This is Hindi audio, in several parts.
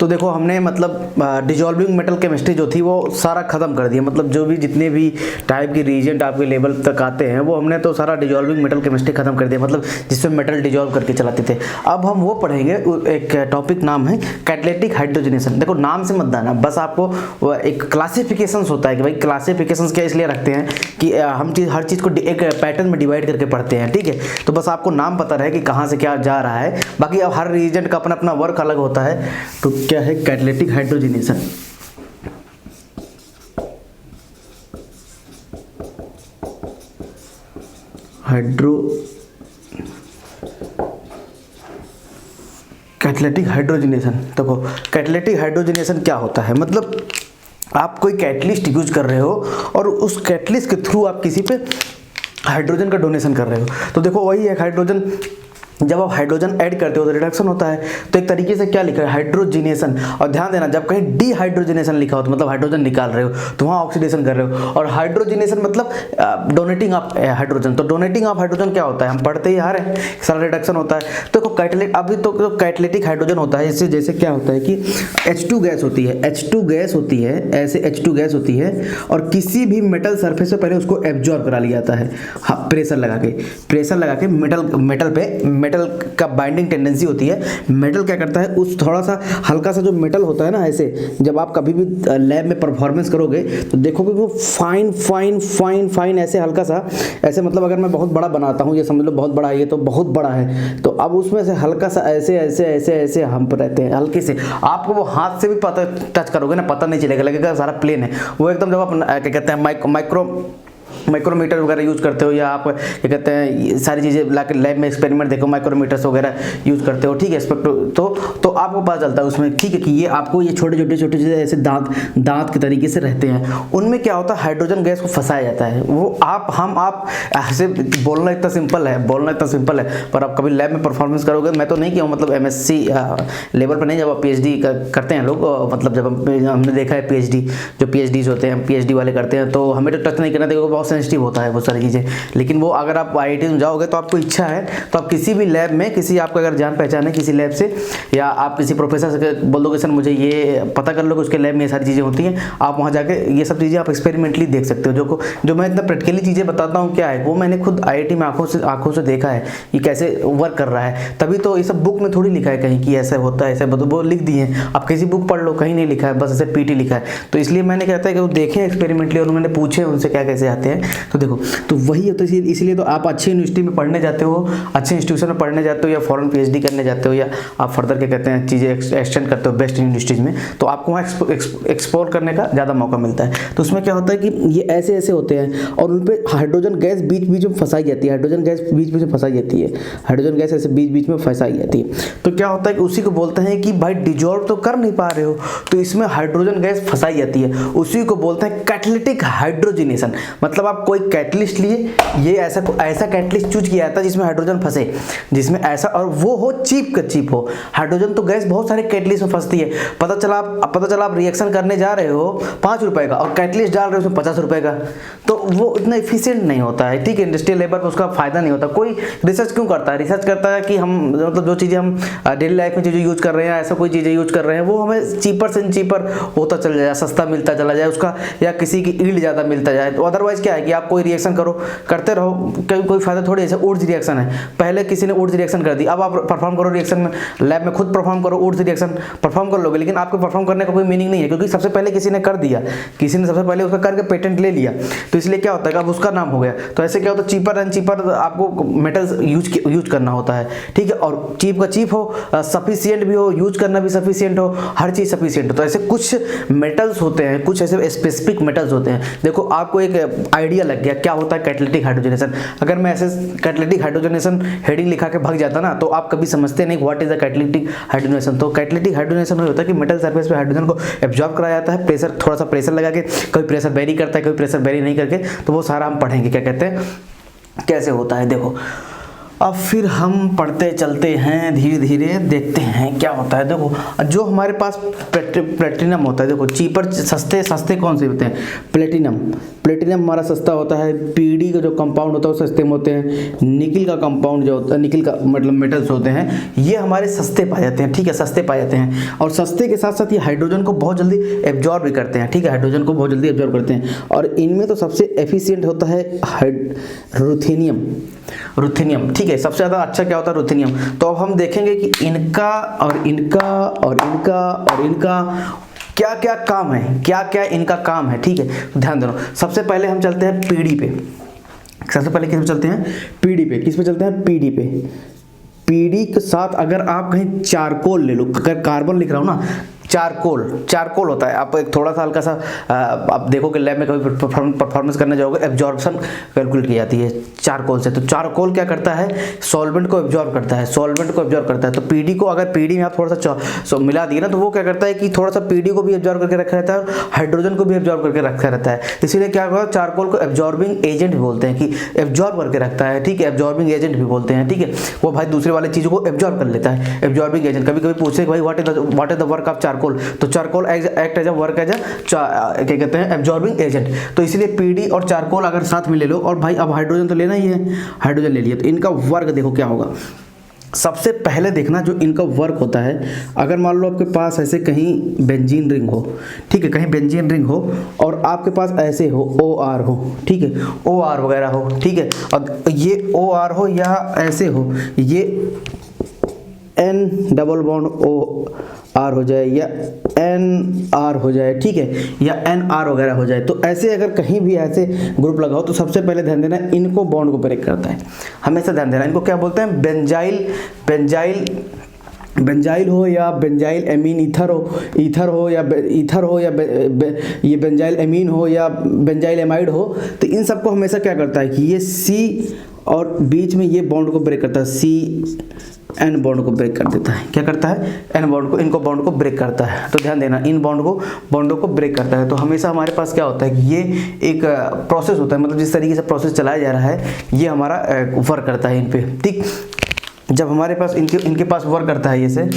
तो देखो हमने मतलब डिजॉल्विंग मेटल केमिस्ट्री जो थी वो सारा ख़त्म कर दिया, मतलब जो भी जितने भी टाइप के रिएजेंट आपके लेवल तक आते हैं वो हमने तो सारा डिजॉल्विंग मेटल केमिस्ट्री ख़त्म कर दिया, मतलब जिसमें मेटल डिजॉल्व करके चलाते थे। अब हम वो पढ़ेंगे, एक टॉपिक नाम है कैटालिटिक हाइड्रोजनेशन। देखो नाम से मत आना, बस आपको एक क्लासिफिकेशंस होता है कि भाई क्लासिफिकेशंस क्या इसलिए रखते हैं कि हम हर चीज़ को एक पैटर्न में डिवाइड करके पढ़ते हैं, ठीक है। तो बस आपको नाम पता रहे कि कहाँ से क्या जा रहा है, बाकी अब हर रिएजेंट का अपना अपना वर्क अलग होता है। तो क्या है कैटालिटिक हाइड्रोजनेशन? कैटालिटिक हाइड्रोजनेशन, देखो कैटालिटिक हाइड्रोजनेशन क्या होता है, मतलब आप कोई कैटलिस्ट यूज कर रहे हो और उस कैटलिस्ट के थ्रू आप किसी पे हाइड्रोजन का डोनेशन कर रहे हो। तो देखो वही है हाइड्रोजन, जब आप हाइड्रोजन ऐड करते हो तो रिडक्शन होता है। तो एक तरीके से क्या लिखा है हाइड्रोजनेशन, और ध्यान देना जब कहीं डिहाइड्रोजनेशन लिखा हो तो मतलब हाइड्रोजन निकाल रहे हो तो वहाँ ऑक्सीडेशन कर रहे हो, और हाइड्रोजनेशन मतलब डोनेटिंग ऑफ हाइड्रोजन। तो डोनेटिंग ऑफ हाइड्रोजन क्या होता है, हम पढ़ते ही आ रहे हैं, सारा रिडक्शन होता है। तो कैटालिटिक, अभी तो कैटालिटिक हाइड्रोजन होता है, इससे जैसे क्या होता है कि H2 गैस होती है, H2 गैस होती है, ऐसे H2 गैस होती है और किसी भी मेटल सरफेस से पहले उसको एब्जॉर्ब करा लिया जाता है, हाँ प्रेशर लगा के मेटल का बाइंडिंग टेंडेंसी होती है। मेटल क्या करता है, उस थोड़ा सा हल्का सा जो मेटल होता है ना, ऐसे जब आप कभी भी लैब में परफॉर्मेंस करोगे तो देखोगे वो फाइन फाइन फाइन फाइन ऐसे हल्का सा, ऐसे मतलब अगर मैं बहुत बड़ा बनाता हूँ, ये समझ लो बहुत बड़ा है, ये तो बहुत बड़ा है, तो अब उसमें से हल्का सा ऐसे ऐसे ऐसे ऐसे हम्प रहते हैं हल्के से, आपको वो हाथ से भी पता टच करोगे ना पता नहीं चलेगा, लगेगा सारा प्लेन है वो एकदम। जब आप क्या कहते हैं माइक्रोमीटर वगैरह यूज करते हो, या आप क्या कहते हैं सारी चीज़ें लाके लैब में एक्सपेरिमेंट देखो, माइक्रोमीटर्स वगैरह यूज करते हो, ठीक है, तो आपको पता चलता है उसमें, ठीक है, कि ये आपको ये छोटे छोटे चीज़ें ऐसे दांत के तरीके से रहते हैं, उनमें क्या होता है हाइड्रोजन गैस को फंसाया जाता है। वो आप ऐसे बोलना इतना सिंपल है, पर आप कभी लैब में परफॉर्मेंस करोगे, मैं तो नहीं किया हूँ, मतलब MSc लेवल पर नहीं, जब आप PhD करते हैं लोग, मतलब जब हमने देखा है जो PhDs होते हैं, PhD वाले करते हैं, तो हमें तो टच नहीं करना, देखो बहुत सेंसिटिव होता है वो सारी चीज़ें। लेकिन वो अगर आप IIT में जाओगे तो आपको इच्छा है तो आप किसी भी लैब में, किसी आपको अगर जान पहचान है किसी लैब से, या आप किसी प्रोफेसर से बोल दोगे सर मुझे ये पता कर लो कि उसके लैब में ये सारी चीज़ें होती हैं, आप वहाँ जाके ये सब चीज़ें आप एक्सपेरिमेंटली देख सकते हो। जो मैं इतना प्रैक्टिकली चीज़ें बताता हूँ क्या है, वो मैंने खुद IIT में आंखों से देखा है कि कैसे वर्क कर रहा है। तभी तो ये सब बुक में थोड़ी लिखा है कहीं कि ऐसा होता है, ऐसा वो लिख दिए हैं, आप किसी बुक पढ़ लो, कहीं नहीं लिखा है, बस ऐसे PT लिखा है। तो इसलिए मैंने कहता है कि वो देखें एक्सपेरिमेंटली, और मैंने पूछे उनसे क्या कैसे आते हैं। तो देखो तो वही है, तो इसलिए तो आप अच्छी यूनिवर्सिटी में पढ़ने जाते हो, अच्छे इंस्टीट्यूशन में पढ़ने जाते हो, या फॉरेन PhD करने जाते हो, या आप फर्दर क्या कहते हैं चीज़ें एक्सटेंड करते हो बेस्ट यूनिवर्सिटीज़ में, तो आपको वहाँ एक्सप्लोर करने का ज़्यादा मौका मिलता है। तो उसमें क्या होता है कि ये ऐसे ऐसे होते हैं और उन पर हाइड्रोजन गैस बीच बीच में फंसाई जाती है, हाइड्रोजन गैस ऐसे बीच बीच में फंसाई जाती है। तो क्या होता है कि उसी को बोलते हैं कि भाई डिजॉल्व तो कर नहीं पा रहे हो, तो इसमें हाइड्रोजन गैस फंसाई जाती है, उसी को बोलते हैं कैटालिटिक हाइड्रोजनेशन। मतलब आप कोई कैटलिस्ट लिए, ये ऐसा कैटलिस्ट चूज किया जाता है जिसमें हाइड्रोजन फंसे, जिसमें ऐसा, और वो हो चीप हो। हाइड्रोजन तो गैस बहुत सारे कैटलिस्ट में फंसती है, पता चला आप रिएक्शन करने जा रहे हो 5 रुपए का और कैटलिस्ट डाल रहे हो उसमें 50 रुपए का, तो वो इतना इफिशियंट नहीं होता है, ठीक है। इंडस्ट्रियल लेवल पर उसका फायदा नहीं होता। कोई रिसर्च क्यों करता है? रिसर्च करता है कि हम मतलब जो चीज़ें हम डेली लाइफ में चीज़ें यूज कर रहे हैं, ऐसा कोई चीज़ें यूज कर रहे हैं, वो हमें चीपर से चीपर होता चला जाए, सस्ता मिलता चला जाए उसका, या किसी की ईल्ड ज़्यादा मिलता जाए। तो अदरवाइज क्या है कि आप कोई रिएक्शन करते रहो, कोई फायदा थोड़ी है। जैसे ऊर्ज रिएक्शन है, पहले किसी ने ऊर्ज रिएक्शन कर दी, अब आप परफॉर्म करो रिएक्शन में, लैब में खुद परफॉर्म करो, ऊर्ज रिएक्शन परफॉर्म कर लोगे, लेकिन आपको परफॉर्म करने का कोई मीनिंग नहीं है, क्योंकि सबसे पहले किसी ने कर दिया, किसी ने सबसे पहले उसका करके पेटेंट ले लिया, तो इसलिए क्या होता है कि अब उसका नाम हो गया। तो ऐसे क्या होता है, चीपर एंड चीपर आपको मेटल्स यूज करना होता है, ठीक है। और चीप का चीप हो, सफिशिएंट भी हो, यूज करना भी सफिशिएंट हो, हर चीज सफिशिएंट हो। तो ऐसे कुछ मेटल्स होते हैं, कुछ ऐसे स्पेसिफिक मेटल्स होते हैं। देखो आपको एक आइडिया लग गया क्या होता है कैटालिटिक हाइड्रोजनेशन। अगर मैं ऐसे कैटालिटिक हाइड्रोजनेशन हेडिंग लिखा के भाग जाता ना, तो आप कभी समझते नहीं what is the catalytic hydrogenation. तो कैटालिटिक हाइड्रोजनेशन होता है कि मेटल सरफेस पे हाइड्रोजन को एब्जॉर्ब कराया जाता है, प्रेशर, थोड़ा सा प्रेशर लगा के, कभी प्रेशर वेरी करता है, कभी प्रेशर वेरी नहीं करके, तो वो सारा हम पढ़ेंगे क्या कहते हैं कैसे होता है। देखो अब फिर हम पढ़ते चलते हैं, धीरे धीरे देखते हैं क्या होता है। देखो जो हमारे पास प्लेटिनम होता है, देखो चीपर सस्ते कौन से होते हैं? प्लेटिनम हमारा सस्ता होता है। पीडी का जो कंपाउंड होता है वो सस्ते में होते हैं। निकिल का कंपाउंड जो होता है, निकिल का मतलब मेटल्स होते हैं, ये हमारे सस्ते पाए जाते हैं, ठीक है, सस्ते पाए जाते हैं। और सस्ते के साथ साथ ये हाइड्रोजन को बहुत जल्दी एब्जॉर्ब भी करते हैं, ठीक है, हाइड्रोजन को बहुत जल्दी एब्जॉर्ब करते हैं। और इनमें तो सबसे एफिशिएंट होता है रुथेनियम, ठीक है, सबसे ज़्यादा अच्छा क्या होता है? रुथेनियम। तो अब हम देखेंगे कि इनका और इनका और इनका और इनका क्या क्या काम है, क्या क्या इनका काम है, ठीक है। तो ध्यान देना, सबसे पहले हम चलते हैं पीडी पे। सबसे पहले किस पे चलते हैं? पीडी पे। किस पे चलते हैं? पीडी पे। पीडी के साथ अगर आप कहीं चारकोल ले लो, अगर कार्बन लिख रहा हूँ ना, चारकोल होता है। आप एक थोड़ा सा हल्का सा आप देखोगे लैब में कभी परफॉर्मेंस करने जाओगे, एब्जॉर्प्शन कैलकुलेट की जाती है चारकोल से। तो चारकोल क्या करता है? सॉल्वेंट को एब्जॉर्ब करता है, तो पीडी को अगर पीडी में आप थोड़ा सा मिला दिए ना, तो वो क्या करता है कि थोड़ा सा पीडी को भी एब्जॉर्ब करके रखा रहता है और हाइड्रोजन को भी एब्जॉर्ब करके रखा रहता है। इसीलिए क्या होगा, चारकोल को एब्जॉर्बिंग एजेंट भी बोलते हैं, कि एब्जॉर्ब करके रखता है, ठीक है, एब्जॉर्बिंग एजेंट भी बोलते हैं, ठीक है। वो भाई दूसरे वाले चीज़ों को एब्जॉर्ब कर लेता है, एब्जॉर्बिंग एजेंट। कभी कभी पूछे भाई what is the work of charcoal, तो charcoal act as a work as क्या कहते हैं? Absorbing agent. तो इसलिए पीडी और चारकोल अगर साथ में ले लो, और भाई अब हाइड्रोजन तो लेना ही है, हाइड्रोजन ले लिया, तो इनका वर्क देखो क्या होगा। सबसे पहले देखना जो इनका वर्क होता है, अगर मान लो आपके पास ऐसे कहीं बेंजीन रिंग हो, ठीक है, कहीं बेंजीन रिंग हो और आपके पास ऐसे हो OR हो, ठीक है, OR वगैरह हो, ठीक है, और ये OR हो या ऐसे हो, ये N डबल बॉन्ड OR हो जाए या NR हो जाए, ठीक है, या NR वगैरह हो जाए। तो ऐसे अगर कहीं भी ऐसे ग्रुप लगाओ तो सबसे पहले ध्यान देना इनको बॉन्ड को ब्रेक करता है, हमेशा ध्यान देना। इनको क्या बोलते हैं? बेंजाइल हो या बेंजाइल एमीन ईथर हो या ये बेंजाइल एमीन हो या बेंजाइल एमाइड हो। तो इन सबको हमेशा क्या करता है कि ये C और बीच में ये बॉन्ड को ब्रेक करता है, CN बॉन्ड को ब्रेक कर देता है। क्या करता है? N बॉन्ड को, इनको बॉन्ड को ब्रेक करता है। तो ध्यान देना, इन बॉन्डों को ब्रेक करता है। तो हमेशा हमारे पास क्या होता है कि ये एक प्रोसेस होता है, मतलब जिस तरीके से प्रोसेस चलाया जा रहा है ये हमारा वर्क करता है इन पे, ठीक। जब हमारे पास इनके पास वर्क करता है,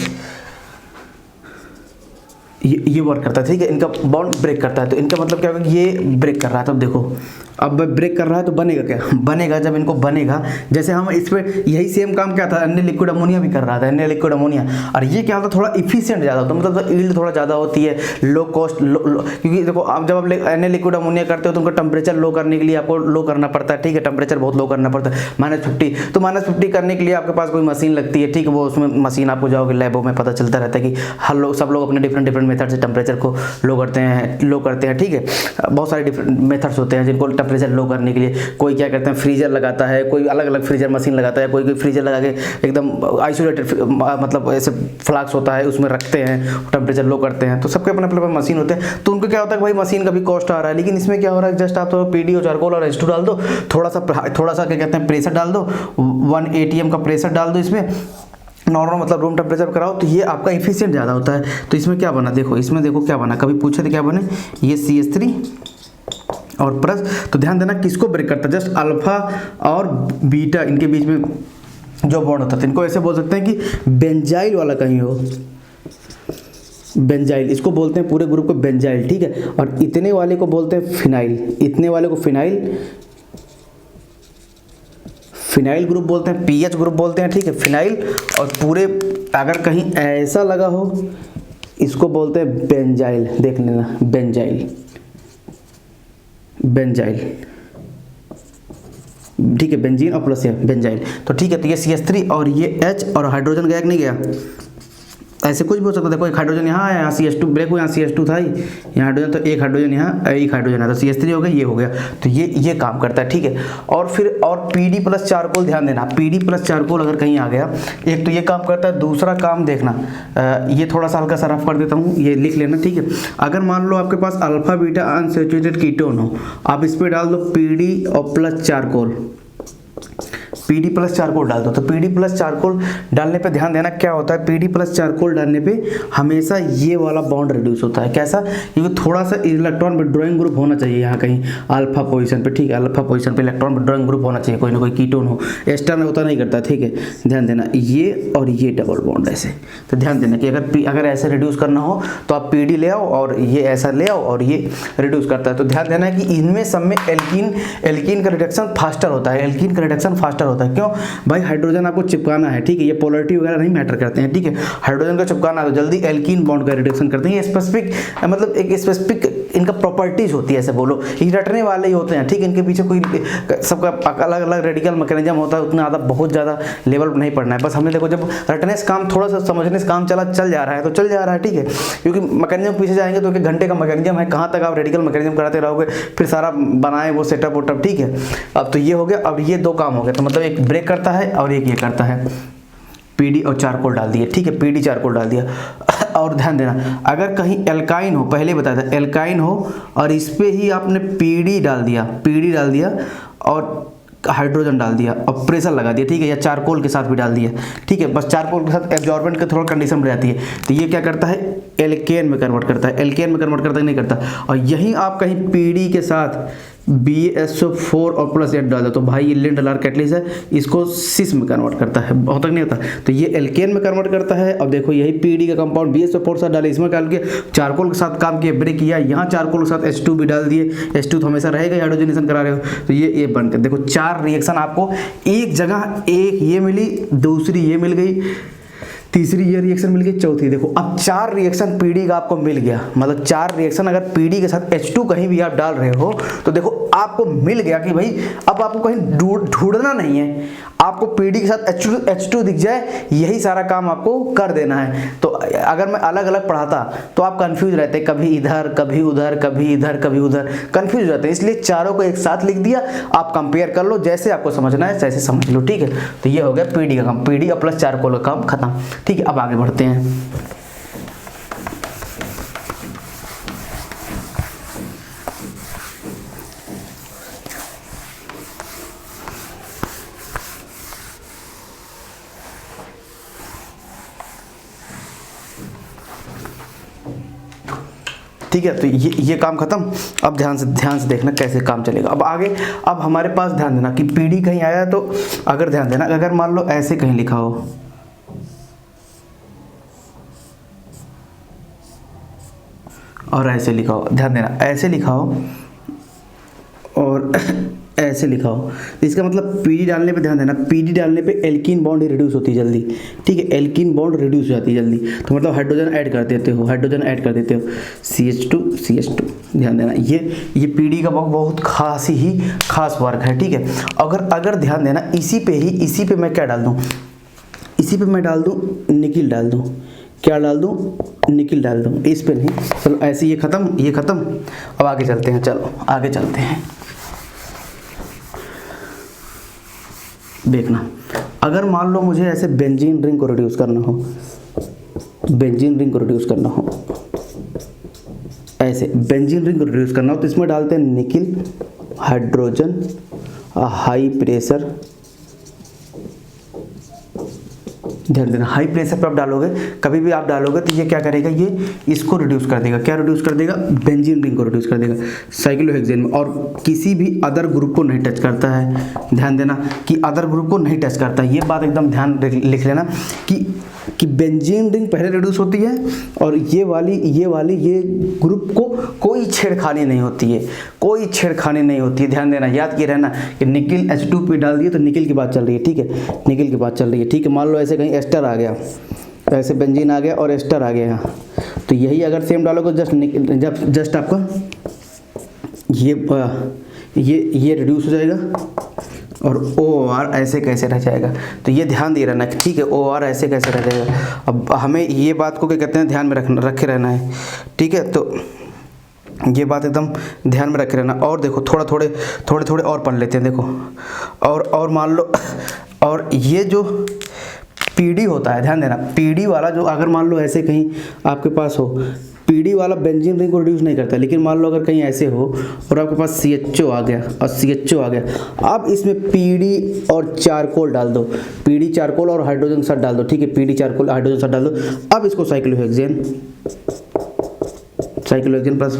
ये वर्क करता है, ठीक है, इनका बॉन्ड ब्रेक करता है। तो इनका मतलब क्या होगा कि ये ब्रेक कर रहा है। तब देखो, अब ब्रेक कर रहा है तो बनेगा क्या? बनेगा, जब इनको बनेगा, जैसे हम इस पे यही सेम काम क्या था, अन्य लिक्विड अमोनिया भी कर रहा था, अन्य लिक्विड अमोनिया। और ये क्या होता है, थोड़ा इफिशिएंट ज़्यादा होता है, मतलब यील्ड थोड़ा ज़्यादा होती है, लो कॉस्ट, क्योंकि देखो आप जब आप अन्य लिक्विड अमोनिया करते हो तो उनका टेम्परेचर लो करने के लिए आपको लो करना पड़ता है, ठीक है, टेम्परेचर बहुत लो करना पड़ता है, -50। तो -50 करने के लिए आपके पास कोई मशीन लगती है, ठीक है, वो उसमें मशीन आपको जाओगे लैबों में पता चलता रहता है कि हर लोग, सब लोग अपने डिफरेंट मेथड से टेम्परेचर को लो करते हैं, ठीक है। बहुत सारे डिफरेंट मेथड्स होते हैं जिनको टेम्परेचर लो करने के लिए। कोई क्या करते हैं, फ्रीजर लगाता है, कोई अलग अलग फ्रीजर मशीन लगाता है, कोई फ्रीजर लगा के एकदम आइसोलेटेड, मतलब ऐसे फ्लास्क होता है उसमें रखते हैं, टेम्परेचर लो करते हैं। तो सबके अपने अपने मशीन होते हैं। तो उनको क्या होता है कि भाई मशीन का भी कॉस्ट आ रहा है, लेकिन इसमें क्या हो रहा है, जस्ट आप तो पीडी और चारकोल और H2 डाल दो, थोड़ा सा क्या कहते हैं, प्रेशर डाल दो, 1 atm का प्रेशर डाल दो इसमें, नॉर्मल मतलब रूम टेम्परेचर कराओ, तो ये आपका इफिशिएंट ज़्यादा होता है। तो इसमें क्या बना, देखो इसमें देखो क्या बना, कभी पूछे थे क्या बने, ये CH3 और प्लस। तो ध्यान देना किसको ब्रेक करता है, जस्ट अल्फा और बीटा इनके बीच में जो बॉन्ड होता है, इनको ऐसे बोल सकते हैं कि बेंजाइल वाला कहीं हो, बेंजाइल, इसको बोलते हैं पूरे ग्रुप को बेंजाइल, ठीक है। और इतने वाले को बोलते हैं फिनाइल, इतने वाले को फिनाइल ग्रुप बोलते हैं, पीएच ग्रुप बोलते हैं, ठीक है, फिनाइल। और पूरे अगर कहीं ऐसा लगा हो इसको बोलते हैं बेंजाइल, देख लेना, बेंजाइल, ठीक है, बेंजीन और प्लस बेंजाइल। तो ठीक है, तो ये CH3 और ये H और हाइड्रोजन गया कि नहीं गया, ऐसे कुछ भी हो सकता है। देखो एक हाइड्रोजन यहाँ आया, यहाँ CH2 ब्रेक हुआ, यहाँ CH2 था ही, यहाँ हाइड्रोजन, तो एक हाइड्रोजन यहाँ, एक हाइड्रोजन है, तो CH3 हो गया, ये हो गया। तो ये काम करता है, ठीक है। और फिर PD प्लस चारकोल, ध्यान देना, PD प्लस चारकोल अगर कहीं आ गया, एक तो ये काम करता है, दूसरा काम देखना, ये थोड़ा सा हल्का सा रफ कर देता हूँ, ये लिख लेना, ठीक है। अगर मान लो आपके पास अल्फा बीटा अनसैचुरेटेड कीटोन हो, आप इस पर डाल दो PD और plus charcoal, PD plus charcoal डाल दो। तो PD प्लस चारकोल डालने पे ध्यान देना क्या होता है, PD प्लस चारकोल डालने पे हमेशा ये वाला बॉन्ड रिड्यूस होता है। कैसा, क्योंकि थोड़ा सा इलेक्ट्रॉन विड्रॉइंग ग्रुप होना चाहिए यहाँ कहीं अल्फा पोजीशन पे, ठीक है, अल्फा पोजीशन पे इलेक्ट्रॉन विड्रॉइंग ग्रुप होना चाहिए, कोई ना कोई कीटोन हो, एस्टर होता नहीं करता, ठीक है। ध्यान देना ये और ये डबल बॉन्ड ऐसे, तो ध्यान देना कि अगर ऐसे रिड्यूस करना हो तो आप PD ले आओ और ये ऐसा ले आओ और ये रिड्यूस करता है। तो ध्यान देना कि इनमें सब में एल्कीन का रिडक्शन फास्टर होता है, एल्कीन का रिडक्शन फास्टर होता है। क्यों भाई, हाइड्रोजन आपको चिपकाना है, ठीक है, ये पोलरिटी वगैरह नहीं मैटर करते हैं, ठीक है, हाइड्रोजन का चिपकाना है तो जल्दी एल्कीन बॉन्ड का रिडक्शन करते हैं। ये स्पेसिफिक मतलब एक स्पेसिफिक इनका प्रॉपर्टीज होती है, ऐसे बोलो ये रटने वाले ही होते हैं, ठीक है, इनके पीछे कोई सबका अलग अलग रेडिकल मैकेनिज्म होता है, उतना ज़्यादा बहुत ज़्यादा लेवल नहीं पढ़ना है, बस हमने देखो जब रटने से काम, थोड़ा सा समझने से काम चल जा रहा है तो चल जा रहा है, ठीक है, क्योंकि मैकेनिज्म पीछे जाएंगे तो 1 घंटे का मैकेनिज्म है, कहाँ तक आप रेडिकल मैकेनिज्म कराते रहोगे, फिर सारा बनाए वो सेटअप वोटअप, ठीक है। अब तो ये हो गया, अब ये 2 काम हो गए, तो मतलब एक ब्रेक करता है और एक ये करता है, PD और चारकोल डाल दिए, ठीक है, PD चारकोल डाल दिया। और ध्यान देना अगर कहीं एल्काइन हो, पहले बताया था एल्काइन हो और इस पे ही आपने PD डाल दिया और हाइड्रोजन डाल दिया और प्रेशर लगा दिया, ठीक है, या चारकोल के साथ भी डाल दिया, ठीक है, बस चारकोल के साथ एब्जॉर्बेंट की थोड़ा कंडीशन रह जाती है, तो ये क्या करता है, एल्केन में कन्वर्ट करता है, एल्केन में कन्वर्ट करता है, नहीं करता। और यहीं आप कहीं PD के साथ BaSO4 और प्लस 8 डाल दो तो भाई ये लिंडलार कैटलिस्ट है, इसको सिस में कन्वर्ट करता है, बहुत तक नहीं होता, तो ये एल्केन में कन्वर्ट करता है। अब देखो यही PD का कंपाउंड BaSO4 साथ डाले, इसमें डाल के चारकोल के साथ काम किया, ब्रेक किया, यहाँ चारकोल के साथ H2 भी डाल दिए, H2 तो हमेशा रहेगा, हाइड्रोजनेशन करा रहे हो, तो ये बनकर देखो 4 रिएक्शन आपको एक जगह, एक ये मिली, दूसरी ये मिल गई, तीसरी ये रिएक्शन मिल गई, चौथी देखो अब 4 रिएक्शन PD का आपको मिल गया। मतलब 4 रिएक्शन अगर PD के साथ H2 कहीं भी आप डाल रहे हो तो देखो आपको मिल गया कि भाई अब आपको कहीं ढूंढना नहीं है, आपको PD के साथ H2 दिख जाए, यही सारा काम आपको कर देना है। तो अगर मैं अलग अलग पढ़ाता तो आप कंफ्यूज रहते, कभी इधर कभी उधर, कभी इधर कभी उधर, कंफ्यूज रहते, इसलिए चारों को एक साथ लिख दिया, आप कंपेयर कर लो, जैसे आपको समझना है वैसे समझ लो, ठीक है। तो ये हो गया PD का काम, PD और प्लस चारकोल का काम खत्म, ठीक है। अब आगे बढ़ते हैं। ठीक है, तो ये काम खत्म। अब ध्यान से देखना कैसे काम चलेगा। अब आगे, अब हमारे पास ध्यान देना कि PD कहीं आया तो अगर ध्यान देना, अगर मान लो ऐसे कहीं लिखा हो और ऐसे लिखा हो, ध्यान देना ऐसे लिखा हो और ऐसे लिखा हो, तो इसका मतलब PD डालने पे ध्यान देना, PD डालने पे एल्कीन बॉन्ड रिड्यूस होती है जल्दी, ठीक है, एल्कीन बॉन्ड रिड्यूस हो जाती है जल्दी, तो मतलब हाइड्रोजन ऐड कर देते हो, CH2 ध्यान देना, ये PD का बहुत खास वर्क है, ठीक है। अगर ध्यान देना इसी पे मैं क्या डाल दूँ, इसी पे मैं डाल दूँ निकिल डाल दूँ, क्या डाल दूँ, निकिल डाल दूँ, इस पे नहीं। चलो ऐसे ये खत्म। अब आगे चलते हैं, चलो आगे चलते हैं। देखना अगर मान लो मुझे ऐसे बेंजीन रिंग को रिड्यूस करना हो, ऐसे बेंजीन रिंग को रिड्यूस करना हो तो इसमें डालते हैं निकिल, हाइड्रोजन, हाई प्रेशर, ध्यान देना हाई प्रेशर पर आप डालोगे, कभी भी आप डालोगे तो ये क्या करेगा, ये इसको रिड्यूस कर देगा, क्या रिड्यूस कर देगा, बेंजीन रिंग को रिड्यूस कर देगा साइक्लोहेक्सेन में, और किसी भी अदर ग्रुप को नहीं टच करता है। ध्यान देना कि अदर ग्रुप को नहीं टच करता है, ये बात एकदम ध्यान लिख लेना कि बेंजीन रिंग पहले रिड्यूस होती है और ये वाली ग्रुप को कोई छेड़खानी नहीं होती है, ध्यान देना, याद किए रहना कि निकिल H2 पे डाल दिए तो निकिल की बात चल रही है, ठीक है, ठीक है। मान लो ऐसे कहीं एस्टर आ गया, ऐसे बेंजीन आ गया और एस्टर आ गया यहाँ, तो यही अगर सेम डालोगे जस्ट आपका ये रिड्यूस हो जाएगा और OR ऐसे कैसे रह जाएगा, तो ये ध्यान दे रहना, ठीक है, OR ऐसे कैसे रह जाएगा। अब हमें ये बात को क्या कहते हैं, ध्यान में रखे रहना है, ठीक है, तो ये बात एकदम ध्यान में रखे रहना। और देखो थोड़े और पढ़ लेते हैं, देखो और मान लो, और ये जो PD होता है, ध्यान देना PD वाला जो अगर मान लो ऐसे कहीं आपके पास हो पीडी वाला बेंजीन रिंग को रिड्यूस नहीं करता, लेकिन मान लो अगर कहीं ऐसे हो और आपके पास CHO आ गया और CHO आ गया, अब इसमें पीडी और चारकोल डाल दो, पीडी चारकोल और हाइड्रोजन साथ डाल दो, ठीक है, पीडी चारकोल हाइड्रोजन साथ डाल दो। अब इसको साइक्लोहेक्सेन प्लस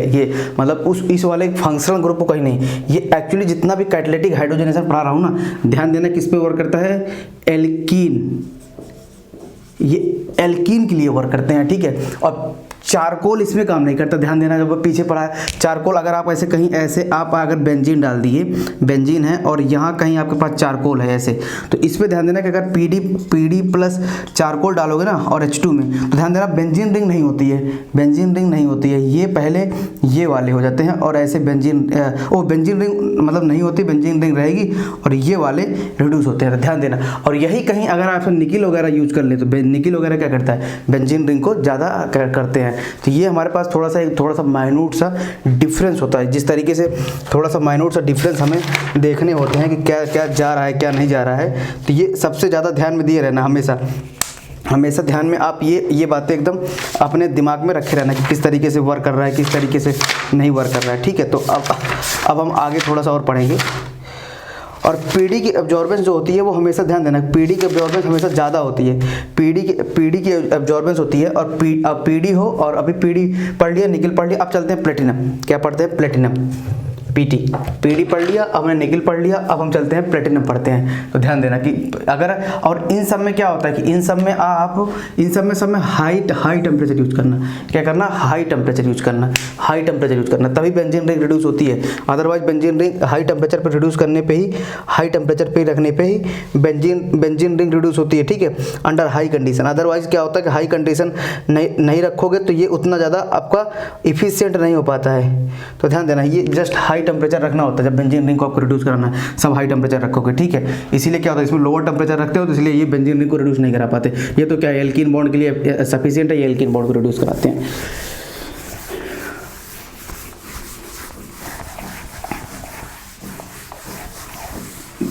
ये मतलब उस इस वाले फंक्शनल ग्रुप को कहीं नहीं, ये एक्चुअली जितना भी कैटालिटिक हाइड्रोजनेशन पढ़ा रहा हूँ ना, ध्यान देना किस पे वर्क करता है, एल्कीन, ये एल्कीन के लिए वर्क करते हैं, ठीक है। और चारकोल इसमें काम नहीं करता, ध्यान देना, जब पीछे पढ़ा है चारकोल, अगर आप ऐसे कहीं ऐसे आप अगर बेंजीन डाल दिए, बेंजीन है और यहाँ कहीं आपके पास चारकोल है ऐसे, तो इस पे ध्यान देना कि अगर पीडी प्लस चारकोल डालोगे ना और H2 में, तो ध्यान देना बेंजीन रिंग नहीं होती है, बेंजीन रिंग नहीं होती है, ये पहले ये वाले हो जाते हैं और ऐसे बेंजीन रिंग मतलब नहीं होती, बेंजीन रिंग रहेगी और ये वाले रिड्यूस होते हैं, ध्यान देना। और यही कहीं अगर आप निकिल वगैरह यूज कर ले तो निकिल वगैरह क्या करता है, बेंजीन रिंग को ज़्यादा करते हैं। तो ये हमारे पास थोड़ा सा माइन्यूट सा डिफरेंस होता है, जिस तरीके से थोड़ा सा माइन्यूट सा डिफरेंस हमें देखने होते हैं कि क्या क्या जा रहा है क्या नहीं जा रहा है। तो ये सबसे ज़्यादा ध्यान में दिए रहना, हमेशा ध्यान में आप ये बातें एकदम अपने दिमाग में रखे रहना कि किस तरीके से वर्क कर रहा है, किस तरीके से नहीं वर्क कर रहा है, ठीक है। तो अब हम आगे थोड़ा सा और पढ़ेंगे। और पीडी की एब्जॉर्बेंस जो होती है वो हमेशा ध्यान देना, पीडी की एब्जॉर्बेंस हमेशा ज़्यादा होती है, पीडी की एब्जॉर्बेंस होती है। और पीडी हो और अभी पीडी पढ़ लिया, निकिल पढ़ लिया, अब चलते हैं प्लेटिनम। क्या पढ़ते हैं, प्लेटिनम, पीडी पढ़ लिया, अब हमने निकिल पढ़ लिया, अब हम चलते हैं प्लेटिनम पढ़ते हैं। तो ध्यान देना कि अगर, और इन सब में क्या होता है कि इन सब में हाई टेम्परेचर यूज करना, क्या करना, हाई टेम्परेचर यूज करना, तभी बेंजीन रिंग रिड्यूस होती है। Otherwise benzene ring high temperature पर रिड्यूस करने पे ही, हाई टेम्परेचर पे रखने पे ही बेंजीन रिंग रिड्यूस होती है, ठीक है, अंडर हाई कंडीशन। अदरवाइज क्या होता है कि हाई कंडीशन नहीं रखोगे तो ये उतना ज़्यादा आपका इफिशियंट नहीं हो पाता है। तो ध्यान देना, ये जस्ट हाई टेम्परेचर रखना होता है जब बेंजीन रिंग को आपको रिड्यूस कराना है, सब हाई टेम्परेचर रखोगे, ठीक है। इसीलिए क्या होता है, इसमें लोअर टेम्परेचर रखते हो तो इसलिए ये बेंजीन रिंग को रिड्यूस नहीं करा पाते। ये तो क्या है, एल्कीन बॉन्ड के लिए सफिशिएंट है, ये एल्कीन बॉन्ड को रिड्यूस कराते हैं।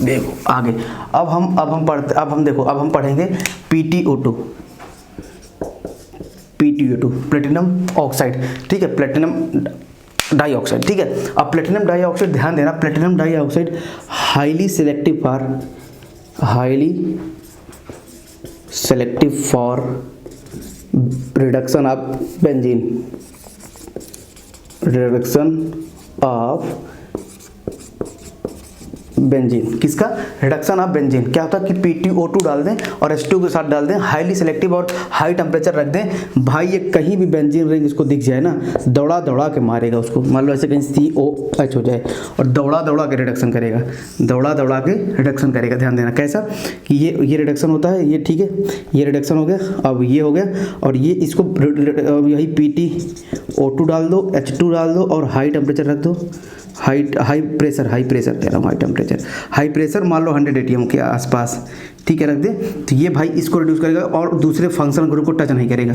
देखो आगे, अब हम पढ़ेंगे PtO2, प्लेटिनम ऑक्साइड, ठीक है, प्लेटिनम डाइऑक्साइड, ठीक है। अब प्लेटिनम डाइऑक्साइड ध्यान देना, platinum dioxide highly selective for reduction of benzene, किसका, रिडक्शन ऑफ बेंजीन। क्या होता है कि PtO2 डाल दें और H2 के साथ डाल दें, हाईली सेलेक्टिव और हाई टेम्परेचर रख दें, भाई ये कहीं भी बेंजीन रिंग इसको दिख जाए ना, दौड़ा के मारेगा उसको। मान लो ऐसे कहीं COH हो जाए और दौड़ा के रिडक्शन करेगा, ध्यान देना कैसा कि ये रिडक्शन होता है, ये ठीक है, ये रिडक्शन हो गया, अब ये हो गया, और ये इसको यही PtO2 डाल दो, H2 डाल दो और हाई टेम्परेचर रख दो, हाई प्रेशर कह रहा हूँ, हाई प्रेशर मान लो 100 ATM के आसपास, ठीक है, रख दे। तो ये भाई इसको रिड्यूस करेगा और दूसरे फंक्शनल ग्रुप को टच नहीं करेगा,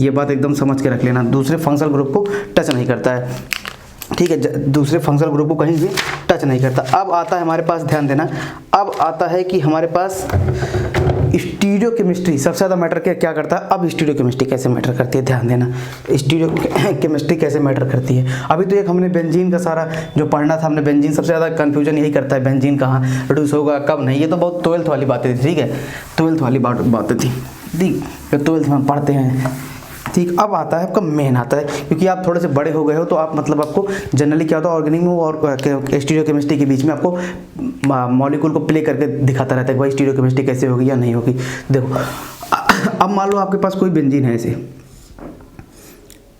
ये बात एकदम समझ के रख लेना, दूसरे फंक्शनल ग्रुप को टच नहीं करता है, ठीक है, दूसरे फंक्शनल ग्रुप को कहीं भी टच नहीं करता। अब आता है हमारे पास, ध्यान देना, अब आता है कि हमारे पास स्टीरियोकेमिस्ट्री सबसे ज़्यादा मैटर क्या करता है। अब स्टीरियोकेमिस्ट्री कैसे मैटर करती है, ध्यान देना, स्टीरियोकेमिस्ट्री कैसे मैटर करती है। अभी तो एक हमने बेंजीन का सारा जो पढ़ना था, हमने बेंजीन, सबसे ज़्यादा कंफ्यूजन यही करता है, बेंजीन कहाँ रिड्यूस होगा कब नहीं, ये तो बहुत 12th वाली बातें थी, ठीक है, 12th वाली बातें थी, ठीक, जो 12th में पढ़ते हैं, ठीक। अब आता है आपका मेन आता है, क्योंकि आप थोड़े से बड़े हो गए हो तो आप मतलब आपको जनरली क्या होता है, ऑर्गेनिक में और स्टीरियोकेमिस्ट्री के बीच में आपको मॉलिक्यूल को प्ले करके दिखाता रहता है कि भाई स्टीरियोकेमिस्ट्री कैसे होगी या नहीं होगी। देखो अब मान लो आपके पास कोई बेंजीन है,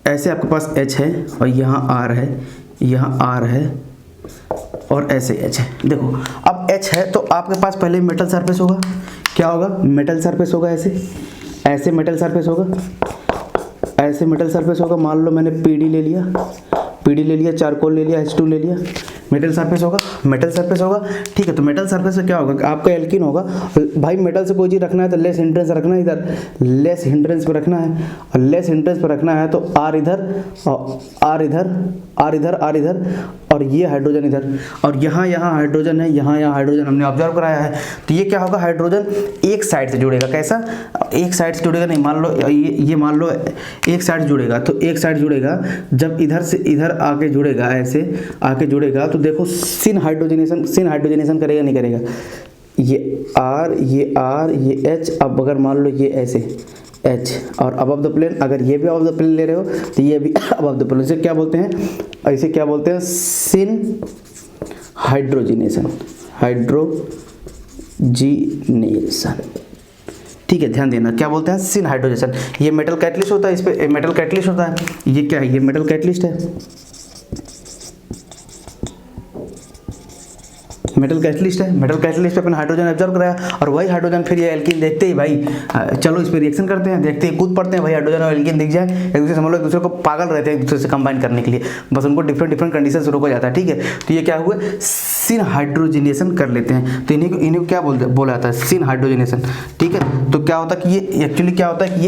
ऐसे आपके पास H है और यहाँ R है, यहाँ R है और ऐसे H है। देखो अब H है तो आपके पास पहले मेटल सरफेस होगा, क्या होगा, मेटल सरफेस होगा, ऐसे मेटल सरफेस होगा, ऐसे मेटल सरफेस होगा। मान लो मैंने पीडी ले लिया, चारकोल ले लिया, H2 ले लिया, मेटल सरफेस होगा, मेटल सरफेस होगा, ठीक है। तो मेटल सरफेस से क्या होगा, आपका एल्कीन होगा। भाई मेटल से कोई चीज़ रखना है तो लेस हिंड्रेंस रखना है, इधर लेस हिंड्रेंस पे रखना है, और लेस हिंड्रेंस पे रखना है तो आर इधर और आर इधर, आर इधर, आर इधर, और ये हाइड्रोजन इधर, और यहाँ हाइड्रोजन है, यहाँ हाइड्रोजन हमने ऑब्जर्व कराया है। तो ये क्या होगा, हाइड्रोजन एक साइड से जुड़ेगा। कैसा, एक साइड से जुड़ेगा, नहीं मान लो ये मान लो एक साइड जुड़ेगा, तो एक साइड जुड़ेगा, जब इधर से इधर आके जुड़ेगा, ऐसे आके जुड़ेगा, तो देखो सिन हाइड्रोजनेशन करेगा नहीं करेगा, ये आर, ये एच। अब अगर मान लो ये ऐसे H और अबव द प्लेन, अगर ये भी अबव द प्लेन ले रहे हो तो ये भी अबव द प्लेन। इसे क्या बोलते हैं, ऐसे क्या बोलते हैं, सिन हाइड्रोजिनेशन, ठीक है। ध्यान देना, क्या बोलते हैं, सिन हाइड्रोजनेशन। ये मेटल कैटलिस्ट होता है, इस पे मेटल कैटलिस्ट होता है। ये क्या है, ये मेटल कैटलिस्ट है, मेटल कैटलिस्ट है। मेटल कैटलिस्ट पे अपन हाइड्रोजन ऑब्जर्व कराया, और वही हाइड्रोजन फिर ये एल्कीन देखते ही भाई चलो इस पे रिएक्शन करते हैं, देखते ही कूद पड़ते हैं भाई, हाइड्रोजन और एल्कीन दिख जाए, एक दूसरे समझ लो, एक दूसरे को पागल रहते हैं एक दूसरे से कंबाइन करने के लिए, बस उनको डिफरेंट कंडीशन से रोका जाता है, ठीक है। तो ये क्या हुआ, सिन हाइड्रोजनेशन कर लेते हैं। तो इन्हीं को क्या बोला जाता है, सिन हाइड्रोजनेशन, ठीक है। तो क्या होता है कि ये एक्चुअली क्या होता है कि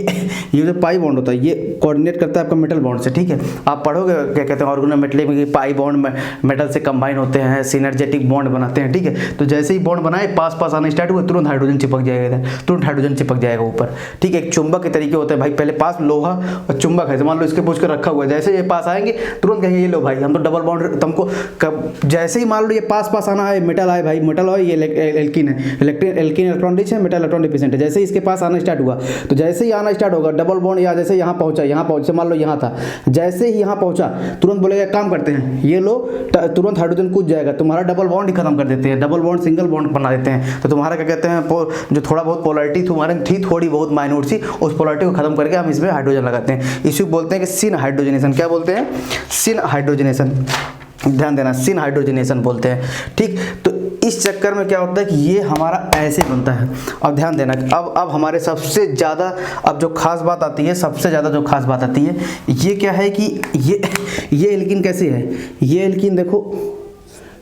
ये जो पाई बॉन्ड होता है, ये कोऑर्डिनेट करता है आपका मेटल बॉन्ड से, ठीक है। आप पढ़ोगे क्या कहते हैं, ऑर्गेनोमेटली में पाई बॉन्ड मेटल से कंबाइन होते हैं, सिनर्जेटिक बॉन्ड बनाते हैं, ठीक है। तो जैसे ही बॉन्ड बनाए, पास आना स्टार्ट हुआ, तुरंत हाइड्रोजन चिपक जाएगा, तुरंत हाइड्रोजन चिपक जाएगा ऊपर, ठीक है। एक चुंबक के तरीके होते हैं भाई, पहले पास लोहा और चुंबक है, मान लो इसके पूछ कर रखा हुआ है, जैसे ये पास आएंगे तुरंत कहेंगे ये लो भाई हम तो डबल बॉन्ड तुमको, जैसे ही मान लो ये पास आना है, मेटल आए भाई, मेटल है, ये एल्कीन है, एल्कीन इलेक्ट्रॉन रिच है, मेटल इलेक्ट्रॉन डिफिशिएंट है। जैसे ही इसके पास आना स्टार्ट हुआ, तो जैसे ही आना स्टार्ट होगा डबल बॉन्ड, या जैसे यहाँ पहुंचा, मान लो यहाँ था, जैसे ही यहाँ पहुंचा तुरंत बोलेगा काम करते हैं, ये लो, तुरंत हाइड्रोजन कूद जाएगा, तुम्हारा डबल बॉन्ड ही खत्म कर देते हैं, डबल बॉन्ड सिंगल बॉन्ड बना देते हैं। तो तुम्हारा क्या कहते हैं, जो थोड़ा बहुत पोलैरिटी तुम्हारे थी, थोड़ी बहुत माइनूट सी, उस पोलैरिटी को खत्म करके हम इसमें हाइड्रोजन लगाते हैं। इसी को बोलते हैं कि सिन हाइड्रोजनेशन। क्या बोलते हैं, सिन हाइड्रोजनेशन। ध्यान देना, सिन हाइड्रोजनेशन बोलते हैं, ठीक। तो इस चक्कर में क्या होता है कि ये हमारा ऐसे बनता है। और ध्यान देना, अब हमारे सबसे ज़्यादा अब जो खास बात आती है, सबसे ज़्यादा जो खास बात आती है, ये क्या है कि ये एल्कीन कैसे है, ये एल्कीन देखो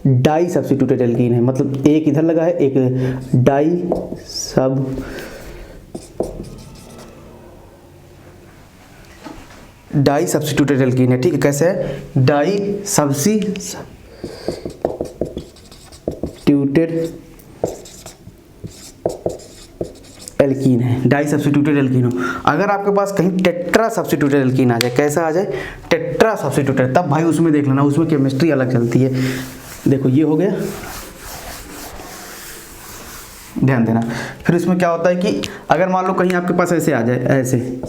डाई सब्स्टिट्यूटेड एल्कीन है, मतलब एक इधर लगा है, एक डाई सब्स्टिट्यूटेड एल्कीन है, ठीक है। कैसे है, डाई सब्स्टिट्यूटेड एल्कीन है, डाई सब्स्टिट्यूटेड एल्कीन हो। अगर आपके पास कहीं टेट्रा सब्स्टिट्यूटेड एल्कीन आ जाए, कैसा आ जाए, टेट्रा सब्स्टिट्यूटेड, तब भाई उसमें देख लेना, उसमें केमिस्ट्री अलग चलती है। देखो ये हो गया, ध्यान देना। फिर इसमें क्या होता है कि अगर मान लो कहीं आपके पास ऐसे आ जाए, ऐसे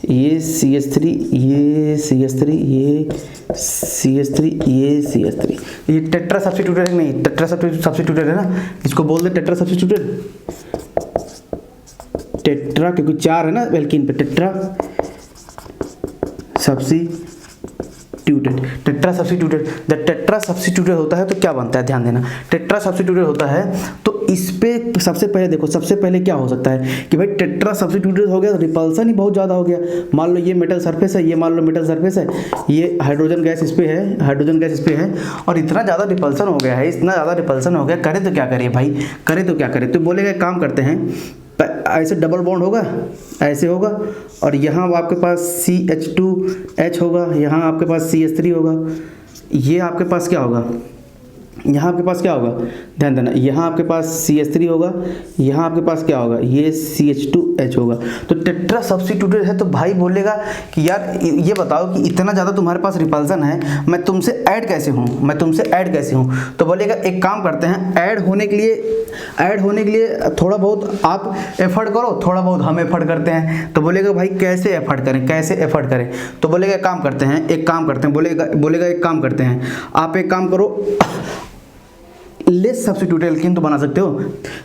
ये CH3, ये CH3, ये CH3, ये CH3, ये टेट्रा सब्स्टिट्यूटेड है, नहीं टेट्रा सब्स्टिट्यूटेड है ना, इसको बोल दे टेट्रा सब्स्टिट्यूटेड, टेट्रा क्योंकि 4 है ना एल्कीन पे, टेट्रा सब्स्टिट्यूटेड, टेट्रा सब्स्टिट्यूटेड। जब टेट्रा सब्स्टिट्यूटेड होता है तो क्या बनता है, ध्यान देना, टेट्रा सब्स्टिट्यूटेड होता है तो इस पे सबसे पहले देखो, सबसे पहले क्या हो सकता है कि भाई टेट्रा सब्स्टिट्यूटेड हो गया तो रिपल्सन ही बहुत ज़्यादा हो गया। मान लो ये मेटल सरफेस है, ये मान लो मेटल सरफेस है, ये हाइड्रोजन गैस इस पे है, हाइड्रोजन गैस इस पे है, और इतना ज़्यादा रिपल्सन हो गया है, इतना ज़्यादा रिपल्सन हो गया, करे तो क्या करे भाई, करे तो क्या करे। तो बोलेगा काम करते हैं, ऐसे डबल बॉन्ड होगा, ऐसे होगा, और यहाँ आपके पास CH2H होगा, यहाँ आपके पास CH3 होगा, ये आपके पास क्या होगा, यहाँ आपके पास क्या होगा, ध्यान देना, यहाँ आपके पास CH3 होगा, यहाँ आपके पास क्या होगा, ये CH2H होगा। तो टेट्रा सब्स्टिट्यूटेड है, तो भाई बोलेगा कि यार ये बताओ कि इतना ज़्यादा तुम्हारे पास रिपल्सन है, मैं तुमसे ऐड कैसे हूँ, मैं तुमसे ऐड कैसे हूँ। तो बोलेगा एक काम करते हैं, ऐड होने के लिए थोड़ा बहुत आप एफर्ट करो, थोड़ा बहुत हम एफर्ट करते हैं। तो बोलेगा भाई कैसे एफर्ट करें, कैसे एफर्ट करें। तो बोलेगा एक काम करते हैं, बोलेगा एक काम करते हैं, आप एक काम करो, लेस सब्स्टिट्यूटेड एल्कीन तो बना सकते हो।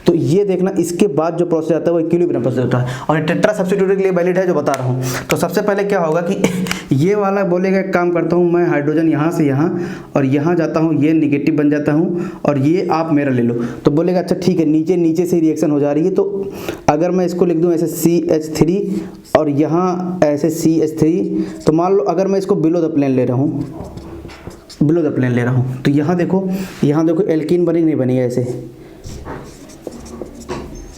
तो ये देखना, इसके बाद जो प्रोसेस आता है वो इक्विलिब्रियम प्रोसेस होता है, और टेट्रा सब्स्टिट्यूटेड के लिए वैलिड है जो बता रहा हूँ। तो सबसे पहले क्या होगा कि ये वाला बोलेगा एक काम करता हूँ मैं, हाइड्रोजन यहाँ से यहाँ और यहाँ जाता हूँ, ये निगेटिव बन जाता हूँ, और ये आप मेरा ले लो। तो बोलेगा अच्छा ठीक है, नीचे से रिएक्शन हो जा रही है, तो अगर मैं इसको लिख दूँ ऐसे CH3 और यहाँ ऐसे CH3, तो मान लो अगर मैं इसको बिलो द प्लेन ले रहा हूँ, बिलो द प्लेन ले रहा हूँ। तो यहाँ देखो एल्कीन बनी नहीं बनी,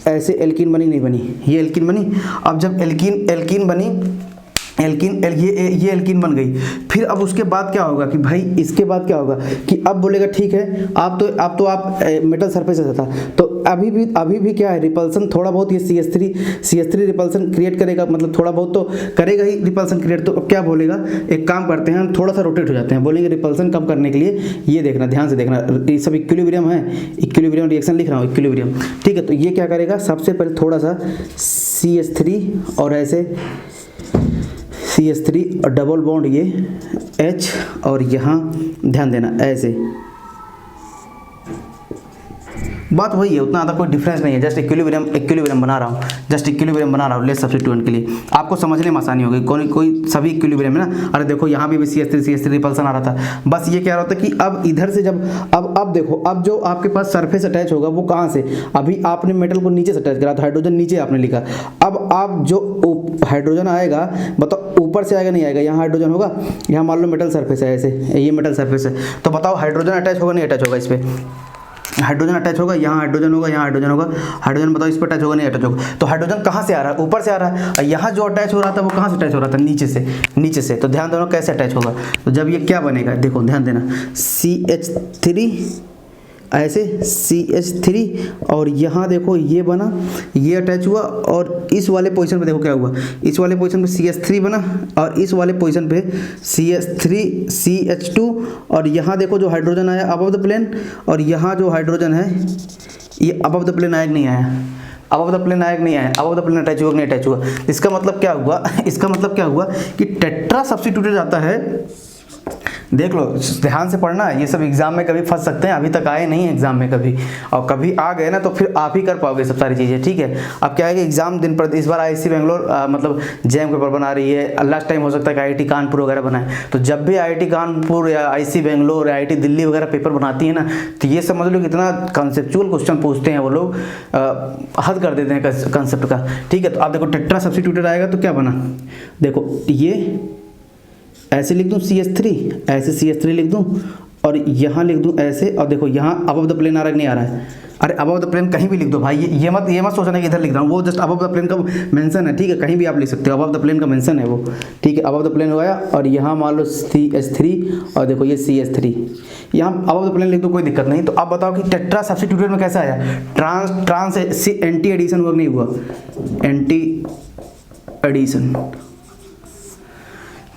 ऐसे एल्कीन बनी नहीं बनी, ये एल्कीन बनी। अब जब एल्कीन बनी, ये एल्कीन बन गई, फिर अब उसके बाद क्या होगा कि भाई इसके बाद क्या होगा कि अब बोलेगा ठीक है आप मेटल सरफेस था, तो अभी भी क्या है, रिपल्सन थोड़ा बहुत ये CH3 रिपल्सन क्रिएट करेगा, मतलब थोड़ा बहुत तो करेगा ही रिपल्सन क्रिएट। तो अब क्या बोलेगा, एक काम करते हैं हम थोड़ा सा रोटेट हो जाते हैं, बोलेंगे रिपल्सन कम करने के लिए, ये देखना ध्यान से देखना, ये सब इक्विलिब्रियम है, इक्विलिब्रियम रिएक्शन लिख रहा हूँ, इक्विलिब्रियम, ठीक है। तो ये क्या करेगा, सबसे पहले थोड़ा सा CH3 और ऐसे CH3 और डबल बॉन्ड ये H, और यहाँ ध्यान देना ऐसे, बात वही है, उतना ज़्यादा कोई डिफरेंस नहीं है, जस्ट इक्विलिब्रियम बना रहा हूँ, लेस सब्स्टिट्यूएंट के लिए, आपको समझने में आसानी होगी। कोई सभी इक्विलिब्रियम है ना, अरे देखो यहाँ भी CH3 रिपल्सन आ रहा था, बस ये क्या रहा था कि अब इधर से जब अब देखो, अब जो आपके पास सरफेस अटैच होगा वो कहाँ से, अभी आपने मेटल को नीचे से अटैच करा तो हाइड्रोजन नीचे आपने लिखा, अब आप जो हाइड्रोजन आएगा बताओ ऊपर से आएगा नहीं आएगा, यहाँ हाइड्रोजन होगा, यहाँ मान लो मेटल सरफेस है ऐसे, ये मेटल सरफेस है, तो बताओ हाइड्रोजन अटैच होगा नहीं अटैच होगा, इस पर हाइड्रोजन अटैच होगा, यहाँ हाइड्रोजन होगा, यहाँ हाइड्रोजन होगा, हाइड्रोजन बताओ इस पर अटैच होगा नहीं अटैच होगा। तो हाइड्रोजन कहाँ से आ रहा है, ऊपर से आ रहा है, और यहाँ जो अटैच हो रहा था वो कहाँ से अटैच हो रहा था, नीचे से। तो ध्यान देना कैसे अटैच होगा, तो जब ये क्या बनेगा, देखो ध्यान देना, CH3 ऐसे CH3, और यहाँ देखो ये बना, ये अटैच हुआ, और इस वाले पोजीशन पे देखो क्या हुआ, इस वाले पोजीशन पे CH3 बना, और इस वाले पोजीशन पे CH3 CH2, और यहाँ देखो जो हाइड्रोजन आया अबव द प्लेन, और यहाँ जो हाइड्रोजन है ये अबव द प्लेन आया कि नहीं आया, अबव द प्लेन आया कि नहीं आया, अबव द प्लेन अटैच हुआ कि नहीं अटैच हुआ। इसका मतलब क्या हुआ कि टेट्रा सब्स्टिट्यूटेड आता है, देख लो ध्यान से पढ़ना, ये सब एग्जाम में कभी फंस सकते हैं, अभी तक आए नहीं है एग्जाम में कभी, और कभी आ गए ना तो फिर आप ही कर पाओगे सब सारी चीज़ें, ठीक है। अब क्या है कि एग्जाम दिन पर, इस बार IIT बेंगलोर मतलब JAM पेपर बना रही है, लास्ट टाइम हो सकता है कि IIT कानपुर वगैरह बनाए, तो जब भी IIT कानपुर या IIT बेंगलोर या IIT दिल्ली वगैरह पेपर बनाती है ना, तो ये समझ लो कितना कंसेप्चुअल क्वेश्चन पूछते हैं वो लोग, हद कर देते हैं कंसेप्ट का, ठीक है। तो आप देखो टेट्रा सब्स्टिट्यूटेड आएगा तो क्या बना, देखो ये ऐसे लिख दूँ CH3, ऐसे CH3 लिख दूँ, और यहाँ लिख दूँ ऐसे, और देखो यहाँ अबव द प्लेन आ रहा है कि नहीं आ रहा है, अरे अबव द प्लेन कहीं भी लिख दो भाई, ये मत सोचना कि इधर लिख रहा हूँ, वो जस्ट अबव द प्लेन का मेंशन है, ठीक है, कहीं भी आप लिख सकते हो, अबव द प्लेन का मेंशन है वो, ठीक है। अबव द प्लेन हो गया, और यहाँ मान लो CH3, और देखो ये CH3, यहाँ अबव द प्लेन लिख दो, कोई दिक्कत नहीं। तो अब बताओ कि टेट्रा सब्स्टिट्यूटेड में कैसा आया, ट्रांस एंटी एडिशन हुआ नहीं हुआ, एंटी एडिशन,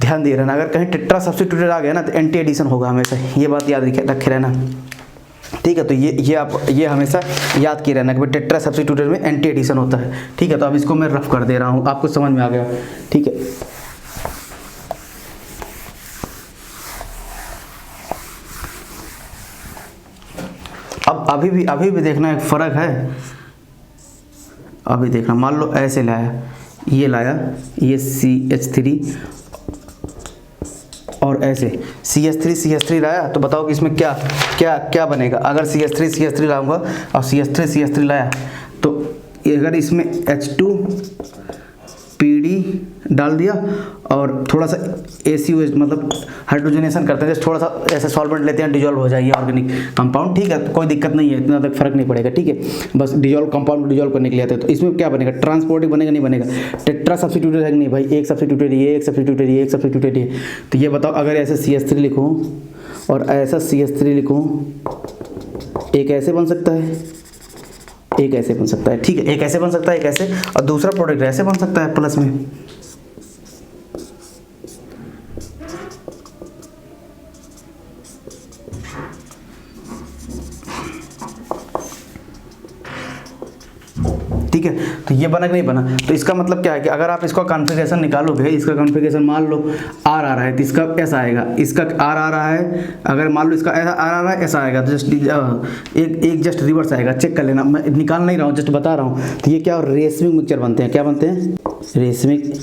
ध्यान दे रहना, अगर कहीं टेट्रा सब्स्टिट्यूटेड आ गया ना तो एंटी एडिशन होगा हमेशा, ये बात याद रखे रहना, ठीक है। तो ये हमेशा याद किए रहना कि भाई टेट्रा सब्स्टिट्यूटेड में एंटी एडिशन होता है, ठीक है। तो अब इसको मैं रफ कर दे रहा हूँ, आपको समझ में आ गया, ठीक है। अब अभी भी देखना एक फ़र्क है, अभी देखना, मान लो ऐसे लाया, ये CH3, और ऐसे CH3 लाया, तो बताओ कि इसमें क्या बनेगा, अगर CH3 लाऊंगा और CH3 लाया, तो अगर इसमें H2PD डाल दिया और थोड़ा सा ACOH मतलब हाइड्रोजनेशन करते हैं, थोड़ा सा ऐसे सॉल्वेंट लेते हैं, डिजॉल्व हो जाएगी ऑर्गेनिक कंपाउंड, ठीक है, कोई दिक्कत नहीं है, इतना तक फर्क नहीं पड़ेगा, ठीक है। बस डिजॉल्व कंपाउंड डिजॉल्व करने के लिए आते हैं, तो इसमें क्या बनेगा, ट्रांसपोर्टिव बनेगा नहीं बनेगा, टेट्रा सब्स्टिट्यूटेड है कि नहीं भाई, एक सब्स्टिट्यूटेड ये, एक सब्स्टिट्यूटेड ये, एक सब्स्टिट्यूटेड ये। तो ये बताओ अगर ऐसे CH3 लिखूँ और ऐसा CH3 लिखूँ, एक ऐसे बन सकता है, एक ऐसे बन सकता है, ठीक है, एक ऐसे बन सकता है, एक ऐसे, और दूसरा प्रोडक्ट ऐसे बन सकता है प्लस में, ठीक है। तो ये बना कि नहीं बना, तो इसका मतलब क्या है कि अगर आप इसका कॉन्फ़िगरेशन निकालोगे, इसका कॉन्फ़िगरेशन मान लो R आ रहा है तो इसका S आएगा, इसका R आ रहा है, अगर मान लो इसका R आ रहा है S आएगा, तो जस्ट एक जस्ट रिवर्स आएगा, चेक कर लेना, मैं निकाल नहीं रहा हूँ, जस्ट बता रहा हूँ। तो ये क्या रेशमिक मिक्सचर बनते हैं, क्या बनते हैं, रेशमिक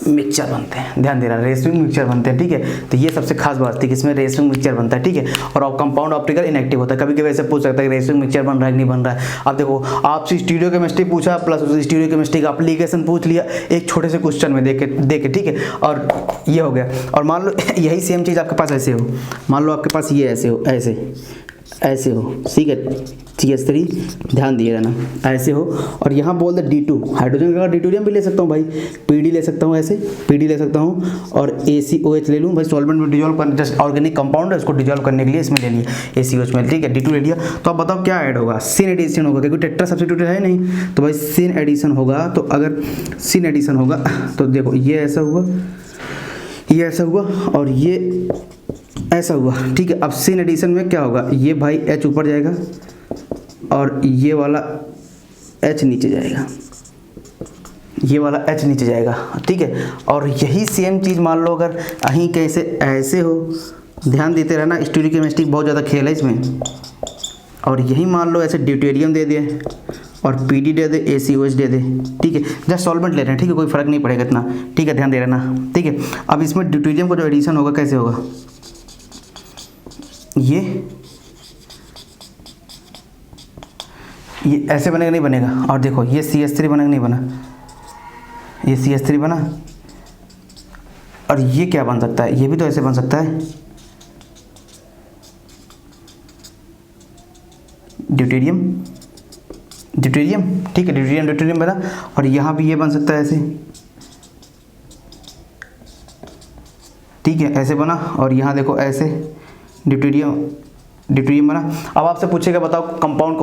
मिक्सचर बनते हैं, ध्यान देना, रेसमिंग मिक्सचर बनते हैं, ठीक है। तो ये सबसे खास बात थी कि इसमें रेसमिंग मिक्सचर बनता है, ठीक है। और कंपाउंड ऑप्टिकल इनएक्टिव होता है। कभी कभी ऐसे पूछ सकता है कि रेसमिंग मिक्सचर बन रहा है कि नहीं बन रहा है। अब देखो आपसे स्टीरियो केमिस्ट्री पूछा प्लस उस स्टीरियो केमिस्ट्री का एप्लीकेशन पूछ लिया एक छोटे से क्वेश्चन में देके, ठीक है। और ये हो गया। और मान लो यही सेम चीज़ आपके पास ऐसे हो, मान लो आपके पास ये ऐसे हो, ऐसे हो, ठीक है, CH3 ध्यान दिए रहना, ऐसे हो। और यहाँ बोल दे D2 हाइड्रोजन का ड्यूटेरियम भी ले सकता हूँ भाई, PD ले सकता हूँ, ऐसे PD ले सकता हूँ और ACOH ले लूँ भाई। सॉल्वेंट में डिजोल्व करने, जस्ट ऑर्गेनिक कंपाउंड है उसको डिजोल्व करने के लिए इसमें ले लिया ACOH में, ठीक है। D2 ले लिया। तो अब बताओ क्या ऐड होगा, सिन एडिशन होगा, क्योंकि टेट्रा सब्स्टिट्यूटेड है नहीं, तो भाई सिन एडिशन होगा। तो अगर सिन एडिशन होगा तो देखो ये ऐसा हुआ, ये ऐसा हुआ और ये ऐसा हुआ, ठीक है। अब सिन एडिशन में क्या होगा, ये भाई H ऊपर जाएगा और ये वाला H नीचे जाएगा, ये वाला H नीचे जाएगा, ठीक है। और यही सेम चीज़ मान लो अगर अहीं कैसे ऐसे हो, ध्यान देते रहना, स्टीरियोकेमिस्ट्री बहुत ज़्यादा खेल है इसमें। और यही मान लो ऐसे ड्यूटेरियम दे दिए और PD दे दे, ACOH दे दे, ठीक है। जस्ट सॉल्वेंट ले रहे हैं, ठीक है, कोई फर्क नहीं पड़ेगा इतना, ठीक है, ध्यान दे रहना, ठीक है। अब इसमें ड्यूटेरियम का जो एडिशन होगा कैसे होगा, ये ऐसे बनेगा नहीं बनेगा। और देखो ये CH3 बनेगा नहीं बना, ये CH3 बना। और ये क्या बन सकता है, ये भी तो ऐसे बन सकता है, ड्यूटेरियम, ठीक है, ड्यूटेरियम बना। और यहाँ भी ये बन सकता है ऐसे, ठीक है, ऐसे बना। और यहाँ देखो ऐसे ड्यूटेरियम बना। अब आपसे पूछेगा बताओ कंपाउंड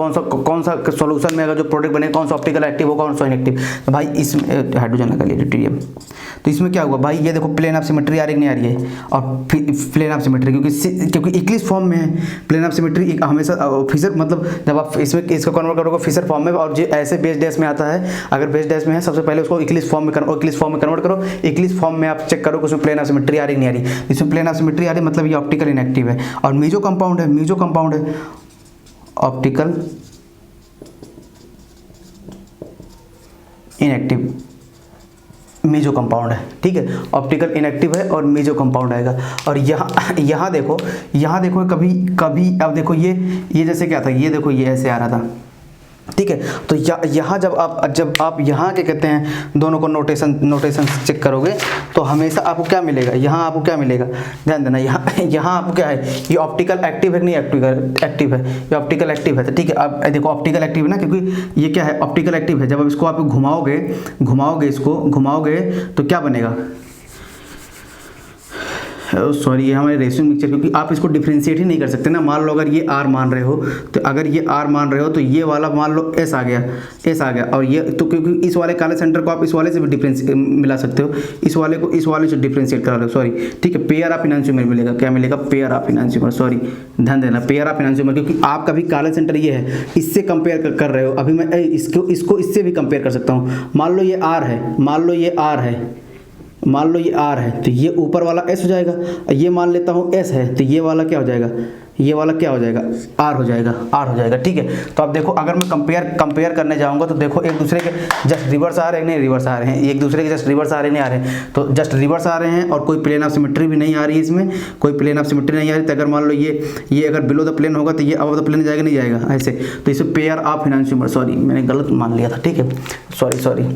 कौन सा सॉल्यूशन में अगर जो प्रोडक्ट बने कौन सा ऑप्टिकल एक्टिव होगा कौन सा इनएक्टिव। तो भाई इसमें हाइड्रोजन लगा लिया ड्यूटेरियम। तो इसमें क्या हुआ भाई, ये देखो प्लेन ऑफ सिमेट्री आ रही नहीं आ रही है। और प्लेन ऑफ सिमेट्री क्योंकि इक्लिस फॉर्म में है, प्लेन ऑफ सिमेट्री हमेशा फिशर, मतलब जब आप इसमें इसको कन्वर्ट करोगे फिशर फॉर्म में, और जो ऐसे बेस डैश में आता है, अगर बेस डैश में है सबसे पहले उसको इक्लिस फॉर्म में कन्वर्ट करो। इक्लिस फॉर्म में आप चेक करो कि उसमें प्लेन ऑफ सिमेट्री आ रही नहीं आ रही। इसमें प्लेन ऑफ सिमेट्री आ रही मतलब ये ऑप्टिकल इनएक्टिव है। और मीजो कंपाउंड है, ऑप्टिकल इनएक्टिव मीजो कंपाउंड है, ठीक है। ऑप्टिकल इनएक्टिव है और मीजो कंपाउंड आएगा। और यहाँ देखो कभी अब देखो ये जैसे क्या था, ये देखो ये ऐसे आ रहा था, ठीक है। तो यहाँ जब आप यहाँ क्या कहते हैं दोनों को नोटेशन चेक करोगे तो हमेशा आपको क्या मिलेगा, यहाँ आपको क्या मिलेगा, ध्यान देना, यहाँ आपको क्या है, ये ऑप्टिकल एक्टिव है कि नहीं एक्टिव है, ये ऑप्टिकल एक्टिव है। तो ठीक है, अब देखो ऑप्टिकल एक्टिव है ना, क्योंकि ये क्या है ऑप्टिकल एक्टिव है। जब आप इसको आप घुमाओगे तो क्या बनेगा, सॉरी ये हमारे रेशियो मिक्सचर, क्योंकि आप इसको डिफ्रेंशिएट ही नहीं कर सकते ना। मान लो अगर ये R मान रहे हो, तो अगर ये R मान रहे हो तो ये वाला मान लो S आ गया और ये तो, क्योंकि इस वाले काले सेंटर को आप इस वाले से भी डिफरेंस मिला सकते हो, इस वाले को इस वाले से डिफ्रेंशिएट करा लो, सॉरी, ठीक है। पेयर ऑफ इनांशियोमर मिलेगा, क्या मिलेगा, पेयर ऑफ इनांशियोमर, सॉरी ध्यान देना, पेयर ऑफ इनांशियोमर, क्योंकि आपका भी काला सेंटर ये है, इससे कंपेयर कर रहे हो। अभी मैं इसको इससे भी कंपेयर कर सकता हूँ। मान लो ये R है, तो ये ऊपर वाला S हो जाएगा। ये मान लेता हूँ S है, तो ये वाला क्या हो जाएगा, R हो जाएगा, ठीक है। तो अब देखो अगर मैं कंपेयर करने जाऊँगा तो देखो एक दूसरे के जस्ट रिवर्स आ रहे हैं, नहीं रिवर्स आ रहे हैं, एक दूसरे के जस्ट रिवर्स आ रहे नहीं आ रहे हैं, तो जस्ट रिवर्स आ रहे हैं और कोई प्लेन ऑफ सिमेट्री भी नहीं आ रही है, इसमें कोई प्लेन ऑफ सिमेट्री नहीं आ रही। तो अगर मान लो ये अगर बिलो द प्लेन होगा तो ये अबव द प्लेन जाएगा नहीं जाएगा ऐसे, तो इसे पेयर ऑफ इनांशियोमर, सॉरी मैंने गलत मान लिया था, ठीक है, सॉरी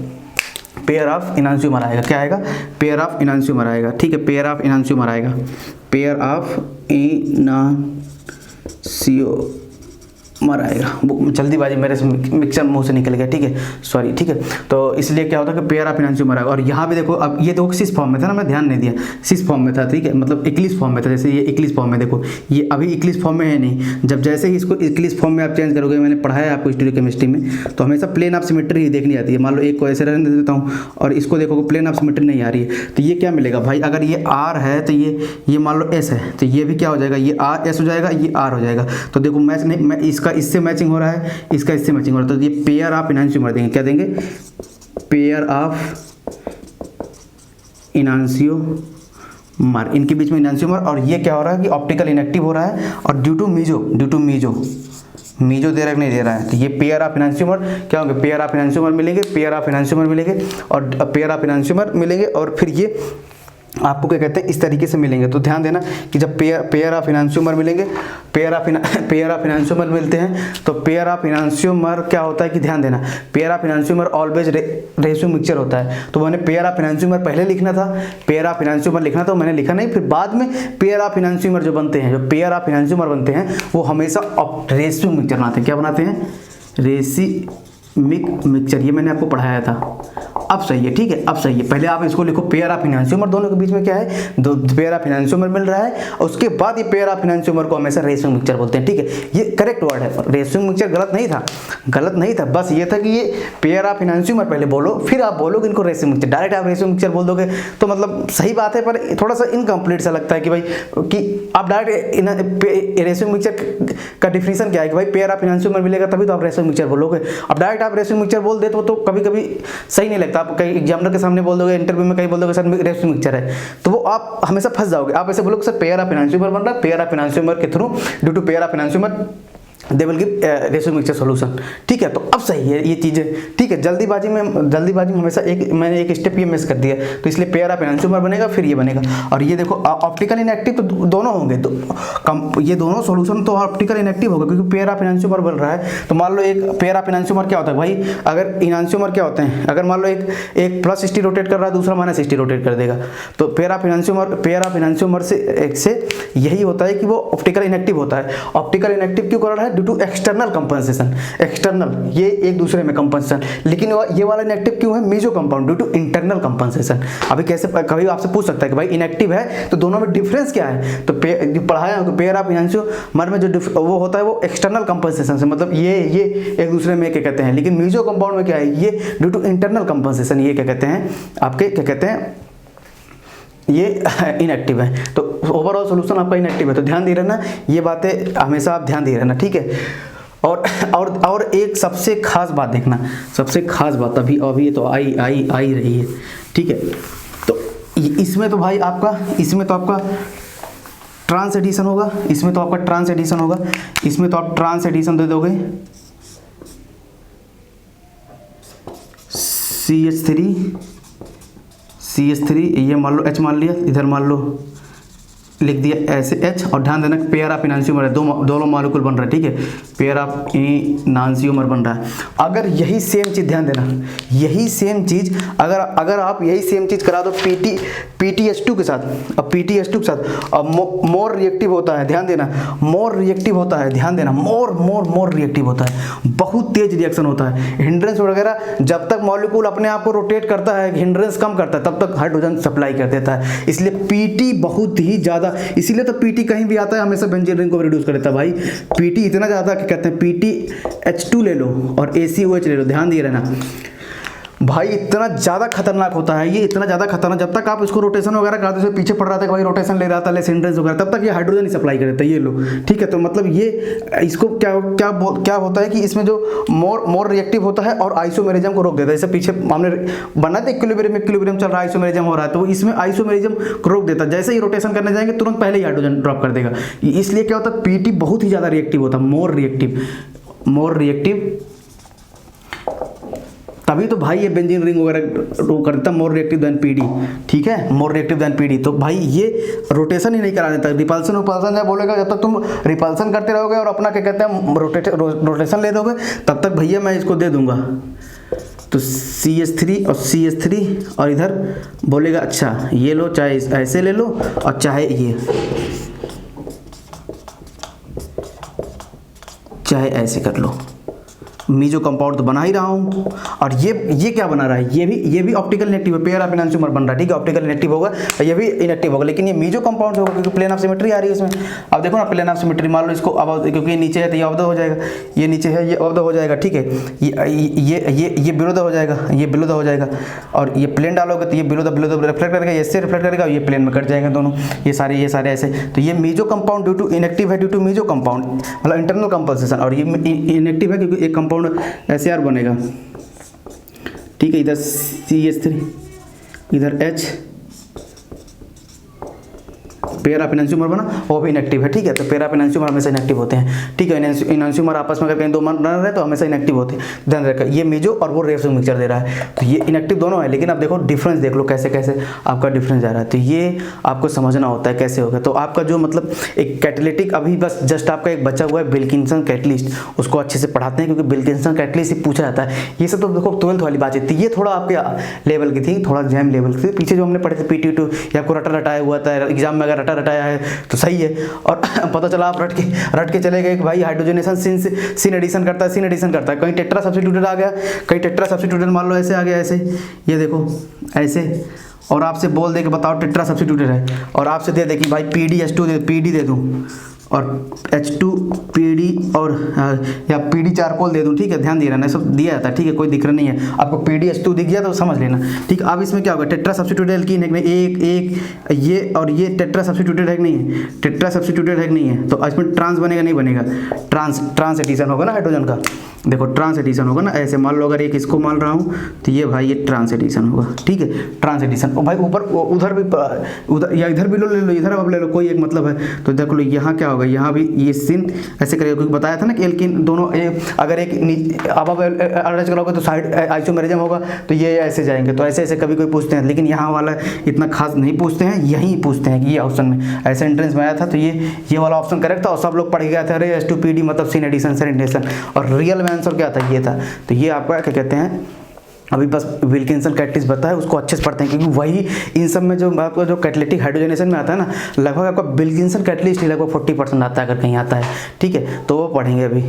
पेयर ऑफ इनांशियोमर आएगा, क्या आएगा, पेयर ऑफ इनांशियोमर आएगा, ठीक है, पेयर ऑफ इनांशियोमर आएगा, पेयर ऑफ इनांशियोमर आएगा। जल्दीबाजी मेरे से मिक्सचर मुंह से निकल गया, ठीक है, सॉरी, ठीक है। तो इसलिए क्या होता है कि पेयर ऑफ इनांशियोमर आएगा। और यहाँ भी देखो, अब ये देखो सिस फॉर्म में था ना, मैं ध्यान नहीं दिया, सिस फॉर्म में था, ठीक है, मतलब इक्लिस फॉर्म में था। जैसे ये इक्लिस फॉर्म में, देखो ये अभी इक्लिस फॉर्म में है नहीं, जब जैसे ही इसको इक्लिस फॉर्म में आप चेंज करोगे, मैंने पढ़ाया आपको स्टीरियोकेमिस्ट्री में, तो हमेशा प्लेन ऑफ सिमेट्री ही देखनी आती है। मान लो एक को ऐसे रहने देता हूँ और इसको देखो प्लेन ऑफ सिमेट्री नहीं आ रही है, तो ये क्या मिलेगा भाई, अगर ये R है तो ये मान लो S है, तो ये भी क्या हो जाएगा, ये S हो जाएगा, ये R हो जाएगा। तो देखो मैच नहीं, मैं इसका इससे मैचिंग हो रहा है, इसका इससे मैचिंग हो रहा है, तो ये पेयर ऑफ इनांशियोमर देंगे, क्या देंगे, पेयर ऑफ इनांशियोमर, इनके बीच में इनांशियोमर। और ये क्या हो रहा है कि ऑप्टिकल इनएक्टिव हो रहा है, और ड्यू टू मीजो मीजो दे रहा है नहीं दे रहा है, तो ये पेयर ऑफ इनांशियोमर क्या होंगे, पेयर ऑफ इनांशियोमर मिलेंगे, पेयर ऑफ इनांशियोमर मिलेंगे और पेयर ऑफ इनांशियोमर मिलेंगे और फिर ये आपको क्या कहते हैं इस तरीके से मिलेंगे। तो ध्यान देना कि जब पेयर ऑफ इनांशियोमर मिलेंगे, पेयर ऑफ इनांशियोमर मिलते हैं, तो पेयर ऑफ इनांशियोमर क्या होता है कि ध्यान देना, pair of enantiomer always ratio mixture होता है। तो मैंने पेयर ऑफ इनांशियोमर पहले लिखना था, पेयर ऑफ इनांशियोमर लिखना था, मैंने लिखा नहीं, फिर बाद में पेयर ऑफ इनांशियोमर जो बनते हैं, जो पेयर ऑफ इनांशियोमर बनते हैं वो हमेशा रेशियो मिक्सचर बनाते हैं। क्या बनाते हैं, रेसिमिक मिक्सचर, ये मैंने आपको पढ़ाया था। अब सही है, ठीक है, अब सही है। पहले आप इसको लिखो पेयर ऑफ इनांशियोमर, दोनों के बीच में क्या है, दो पेयर ऑफ इनांशियोमर मिल रहा है, और उसके बाद ये पेयर ऑफ इनांशियोमर को हमेशा रेशियो मिक्सचर बोलते हैं, ठीक है। ये करेक्ट वर्ड है, रेशियो मिक्सचर गलत नहीं था, गलत नहीं था, बस ये था कि ये पेयर ऑफ इनांशियोमर पहले बोलो, फिर आप बोलोगे इनको रेशियो मिक्सचर। डायरेक्ट आप रेशियो मिक्सचर बोल दोगे तो मतलब सही बात है, पर थोड़ा सा इनकम्प्लीट सा लगता है कि भाई कि आप डायरेक्ट रेशियो मिक्सचर का डिफिनेशन क्या है कि भाई पेयर ऑफ इनांशियोमर मिलेगा तभी तो आप रेशियो मिक्सचर बोलोगे। अब डायरेक्ट आप रेशियो मिक्सचर बोल दे तो कभी कभी सही नहीं लगता। आप कहीं एग्जामिनर के सामने बोल दोगे, इंटरव्यू में कहीं बोल दोगे सर रेशियो मिक्सचर है, तो वो आप हमेशा फंस जाओगे। आप ऐसे बोलोगे सर पेयर ऑफ इनांशियोमर बन रहा है, पेयर ऑफ इनांशियोमर के through due to pair of enantiomer they will give ratio mixture solution, ठीक है। तो अब सही है ये चीज़ें, ठीक है। जल्दीबाजी में हमेशा मैंने एक स्टेप ये मिस कर दिया, तो इसलिए पेयर ऑफ इनांशियोमर बनेगा फिर ये बनेगा। और ये देखो ऑप्टिकल इनएक्टिव तो दोनों होंगे, तो ये दोनों सॉल्यूशन तो ऑप्टिकल इनएक्टिव होगा क्योंकि पेयर ऑफ इनांशियोमर बन रहा है। तो मान लो एक पेयर ऑफ इनांशियोमर क्या होता है भाई, अगर इनांशियोमर क्या होते हैं, अगर मान लो एक प्लस 60 रोटेट कर रहा है, दूसरा माइनस 60 रोटेट कर देगा, तो पेयर ऑफ इनांशियोमर से यही होता है कि वो ऑप्टिकल इनएक्टिव होता है। ऑप्टिकल इनएक्टिव क्यों कर रहा है, due to external compensation, external ये एक दूसरे में कंपनसेशन। लेकिन ये वाला इनएक्टिव क्यों है, meso compound, due to internal compensation. अभी कैसे कभी आपसे पूछ सकता है कि भाई इनएक्टिव है तो दोनों में डिफरेंस क्या है, तो पढ़ाया हो पेयर ऑफ इनांशियोमर में जो वो होता है वो एक्सटर्नल कंपनसेशन से, मतलब ये एक दूसरे में क्या कहते हैं। लेकिन मेजो कंपाउंड में क्या है, ये ड्यू टू इंटरनल कंपनसेशन, ये क्या कहते हैं आपके क्या कहते हैं, ये इनएक्टिव है। तो ओवरऑल सॉल्यूशन आपका इनएक्टिव है। तो ध्यान दे रहना, ये बातें हमेशा आप ध्यान दे रहना, ठीक है। और एक सबसे खास बात देखना, सबसे खास बात अभी तो आई रही है, ठीक है। तो इसमें तो भाई आपका, इसमें तो आपका ट्रांस एडिशन होगा, इसमें तो आपका ट्रांस एडिशन होगा, इसमें तो आप ट्रांस एडिशन दे दोगे CH3 ये मान लो H मान लिया, इधर मान लो लिख दिया ऐसे H, और ध्यान देना पेयर ऑफ इनांशियोमर है, दोनों मॉलिक्यूल बन रहा है, ठीक है, पेयर ऑफ इनांशियोमर बन रहा है। अगर यही सेम चीज़, ध्यान देना, यही सेम चीज़ अगर आप यही सेम चीज़ करा दो PTH2 के साथ, अब PTH2 के साथ अब मोर रिएक्टिव होता है, ध्यान देना, मोर रिएक्टिव होता है, ध्यान देना, मोर रिएक्टिव होता है, बहुत तेज रिएक्शन होता है। हिंड्रेंस वगैरह जब तक मॉलिक्यूल अपने आप को रोटेट करता है, हिंड्रेंस कम करता है, तब तक हाइड्रोजन सप्लाई कर देता है। इसलिए PT बहुत ही ज़्यादा, इसीलिए तो PT कहीं भी आता है हमेशा बेंजीन रिंग को रिड्यूस कर देता है भाई। PT इतना ज़्यादा कि कहते हैं PTH2 ले लो और ACOH ले लो, ध्यान दिए रहना भाई, इतना ज़्यादा खतरनाक होता है ये, इतना ज़्यादा खतरनाक। जब तक आप इसको रोटेशन वगैरह कराते हो, पीछे पड़ रहा था कि भाई रोटेशन ले रहा था, लेस हिंड्रेंस वगैरह, तब तक ये हाइड्रोजन ही सप्लाई कर देता है, ये लो, ठीक है। तो मतलब ये इसको क्या होता है कि इसमें जो मोर रिएक्टिव होता है और आइसोमेरिज्म को रोक देता है। जैसे पीछे हमने बना था इक्विलिब्रियम चल रहा है, आइसोमेरिज्म हो रहा है, तो इसमें आइसोमेरिज्म को रोक देता है। जैसे ही रोटेशन करने जाएंगे तुरंत पहले ही हाइड्रोजन ड्रॉप कर देगा। इसलिए क्या होता है, PT बहुत ही ज़्यादा रिएक्टिव होता है, मोर रिएक्टिव, तभी तो भाई ये बेंजीन रिंग वगैरह कर देता, मोर रिएक्टिव देन PD, ठीक है, मोर रिएक्टिव देन PD। तो भाई ये रोटेशन ही नहीं करा देता, रिपल्सन जब बोलेगा, जब तक तुम रिपल्सन करते रहोगे और अपना क्या कहते हैं रोटेशन ले दोगे, तब तक भैया मैं इसको दे दूंगा। तो CH3 और CH3 और इधर बोलेगा अच्छा ये लो, चाहे ऐसे ले लो और चाहे ऐसे कर लो, मीजो कंपाउंड तो बना ही रहा हूँ। और ये क्या बना रहा है, ये भी ऑप्टिकल इनएक्टिव है, पेयर ऑफ इनांशियोमर बन रहा है, ठीक है, ऑप्टिकल इनएक्टिव होगा, ये भी इनएक्टिव होगा, लेकिन ये मीजो कंपाउंड होगा क्योंकि प्लेन ऑफ सिमेट्री आ रही है इसमें। अब देखो ना, प्लेन ऑफ सिमेट्री, मान लो इसको अब क्योंकि ये नीचे है तो ये अवध हो जाएगा, ये नीचे है ये अवध हो जाएगा, ठीक है, ये विरोध हो जाएगा, ये विरोध हो जाएगा, और ये प्लेन डालोगे तो ये विरोध रिफ्लेक्ट करेगा, इससे रिफ्लेक्ट करेगा, ये प्लेन में कट जाएंगे दोनों, ये सारे ऐसे। तो ये meso compound due to inactive है, ड्यू टू मीजो कंपाउंड मतलब इंटरनल कंपनसेशन, और ये इनएक्टिव है क्योंकि एक कंपाउंड ऐसे बनेगा, ठीक है, इधर CH3 इधर H पेयर ऑफ इनैंशियोमर बना, वो भी इनएक्टिव है, ठीक है। तो पेयर ऑफ इनैंशियोमर हमेशा इनएक्टिव होते हैं, ठीक है। इनैंशियोमर आपस में अगर कहीं दो बन रहे तो हमेशा इनएक्टिव होते हैं, ध्यान रखा। ये मेजो और वो रेफ्स मिक्सचर दे रहा है, तो ये इनएक्टिव दोनों है। लेकिन अब देखो डिफरेंस देख लो कैसे कैसे आपका डिफरेंस जा रहा है, तो ये आपको समझना होता है कैसे होगा। तो आपका जो मतलब एक कैटेलिटिक, अभी बस जस्ट आपका एक बचा हुआ है विल्किंसन कैटलिस्ट, उसको अच्छे से पढ़ाते हैं क्योंकि विल्किंसन कैटलिस्ट ही पूछा जाता है। ये सब तो देखो 12th वाली बातें थी, ये थोड़ा आपके लेवल की थी, थोड़ा एग्जाम लेवल की थी। पीछे जो हमने पढ़े थे PT2 या आपको रटा रटाया हुआ था एग्जाम में, अगर रटा रटाया है तो सही है। और पता चला आप रट के चले गए कि भाई हाइड्रोजनेशन सिन एडिशन करता है, सिन एडिशन करता है, कहीं टेट्रा सब्स्टिट्यूटेड आ गया, कहीं टेट्रा सब्स्टिट्यूटेड मान लो ऐसे आ गया, ऐसे ये देखो ऐसे, और आपसे बोल दे कि बताओ टेट्रा सब्स्टिट्यूटेड है, और आपसे दे दे कि भाई PDH2 PD दे दूं और H2PD और या PD चारकोल दे दूं, ठीक है। ध्यान दे रहा ना, सब दिया जाता है, ठीक है, कोई दिक्कत नहीं है। आपको PDH2 दिख गया तो समझ लेना, ठीक। अब इसमें क्या होगा, टेट्रा सब्स्टिट्यूटेड एल्कीन है कि नहीं, एक ये और ये टेट्रा सब्स्टिट्यूटेड है कि नहीं है, टेट्रा सब्स्टिट्यूटेड है कि नहीं है, तो इसमें ट्रांस बनेगा नहीं बनेगा, ट्रांस एडिशन होगा ना हाइड्रोजन का, देखो ट्रांस एडिशन होगा ना, ऐसे मान लो अगर एक इसको मान रहा हूँ तो ये भाई ये ट्रांस एडिशन होगा, ठीक है, ट्रांस एडिशन। और भाई ऊपर उधर भी, उधर या इधर भी ले लो, इधर अब ले लो, कोई एक मतलब है। तो देख लो यहाँ क्या होगा, यहाँ भी ये सिन ऐसे करेगा, क्योंकि बताया था ना कि एल्कीन दोनों अगर एक अब अरेंज करोगे तो साइड आइसोमेरिज्म होगा, तो ये ऐसे जाएंगे, तो ऐसे ऐसे कभी कोई पूछते हैं। लेकिन यहाँ वाला इतना खास नहीं पूछते हैं, यही पूछते हैं कि ये ऑप्शन में ऐसे एंट्रेंस में आया था, तो ये वाला ऑप्शन करेक्ट था। और सब लोग पढ़ गए थे अरे H2PD मतलब सिन एडिशन, सिन एडिशन, और रियल में आंसर क्या था, ये था। तो ये आपका क्या कहते हैं, अभी बस विल्किंसन कैटलिस्ट बताया, उसको अच्छे से पढ़ते हैं, क्योंकि वही इन सब में जो आपका जो कैटलिटिक हाइड्रोजनेशन में आता है ना, लगभग आपका विल्किंसन कैटलिस्ट ही लगभग 40% आता है, अगर कहीं आता है, ठीक है। तो वो पढ़ेंगे अभी।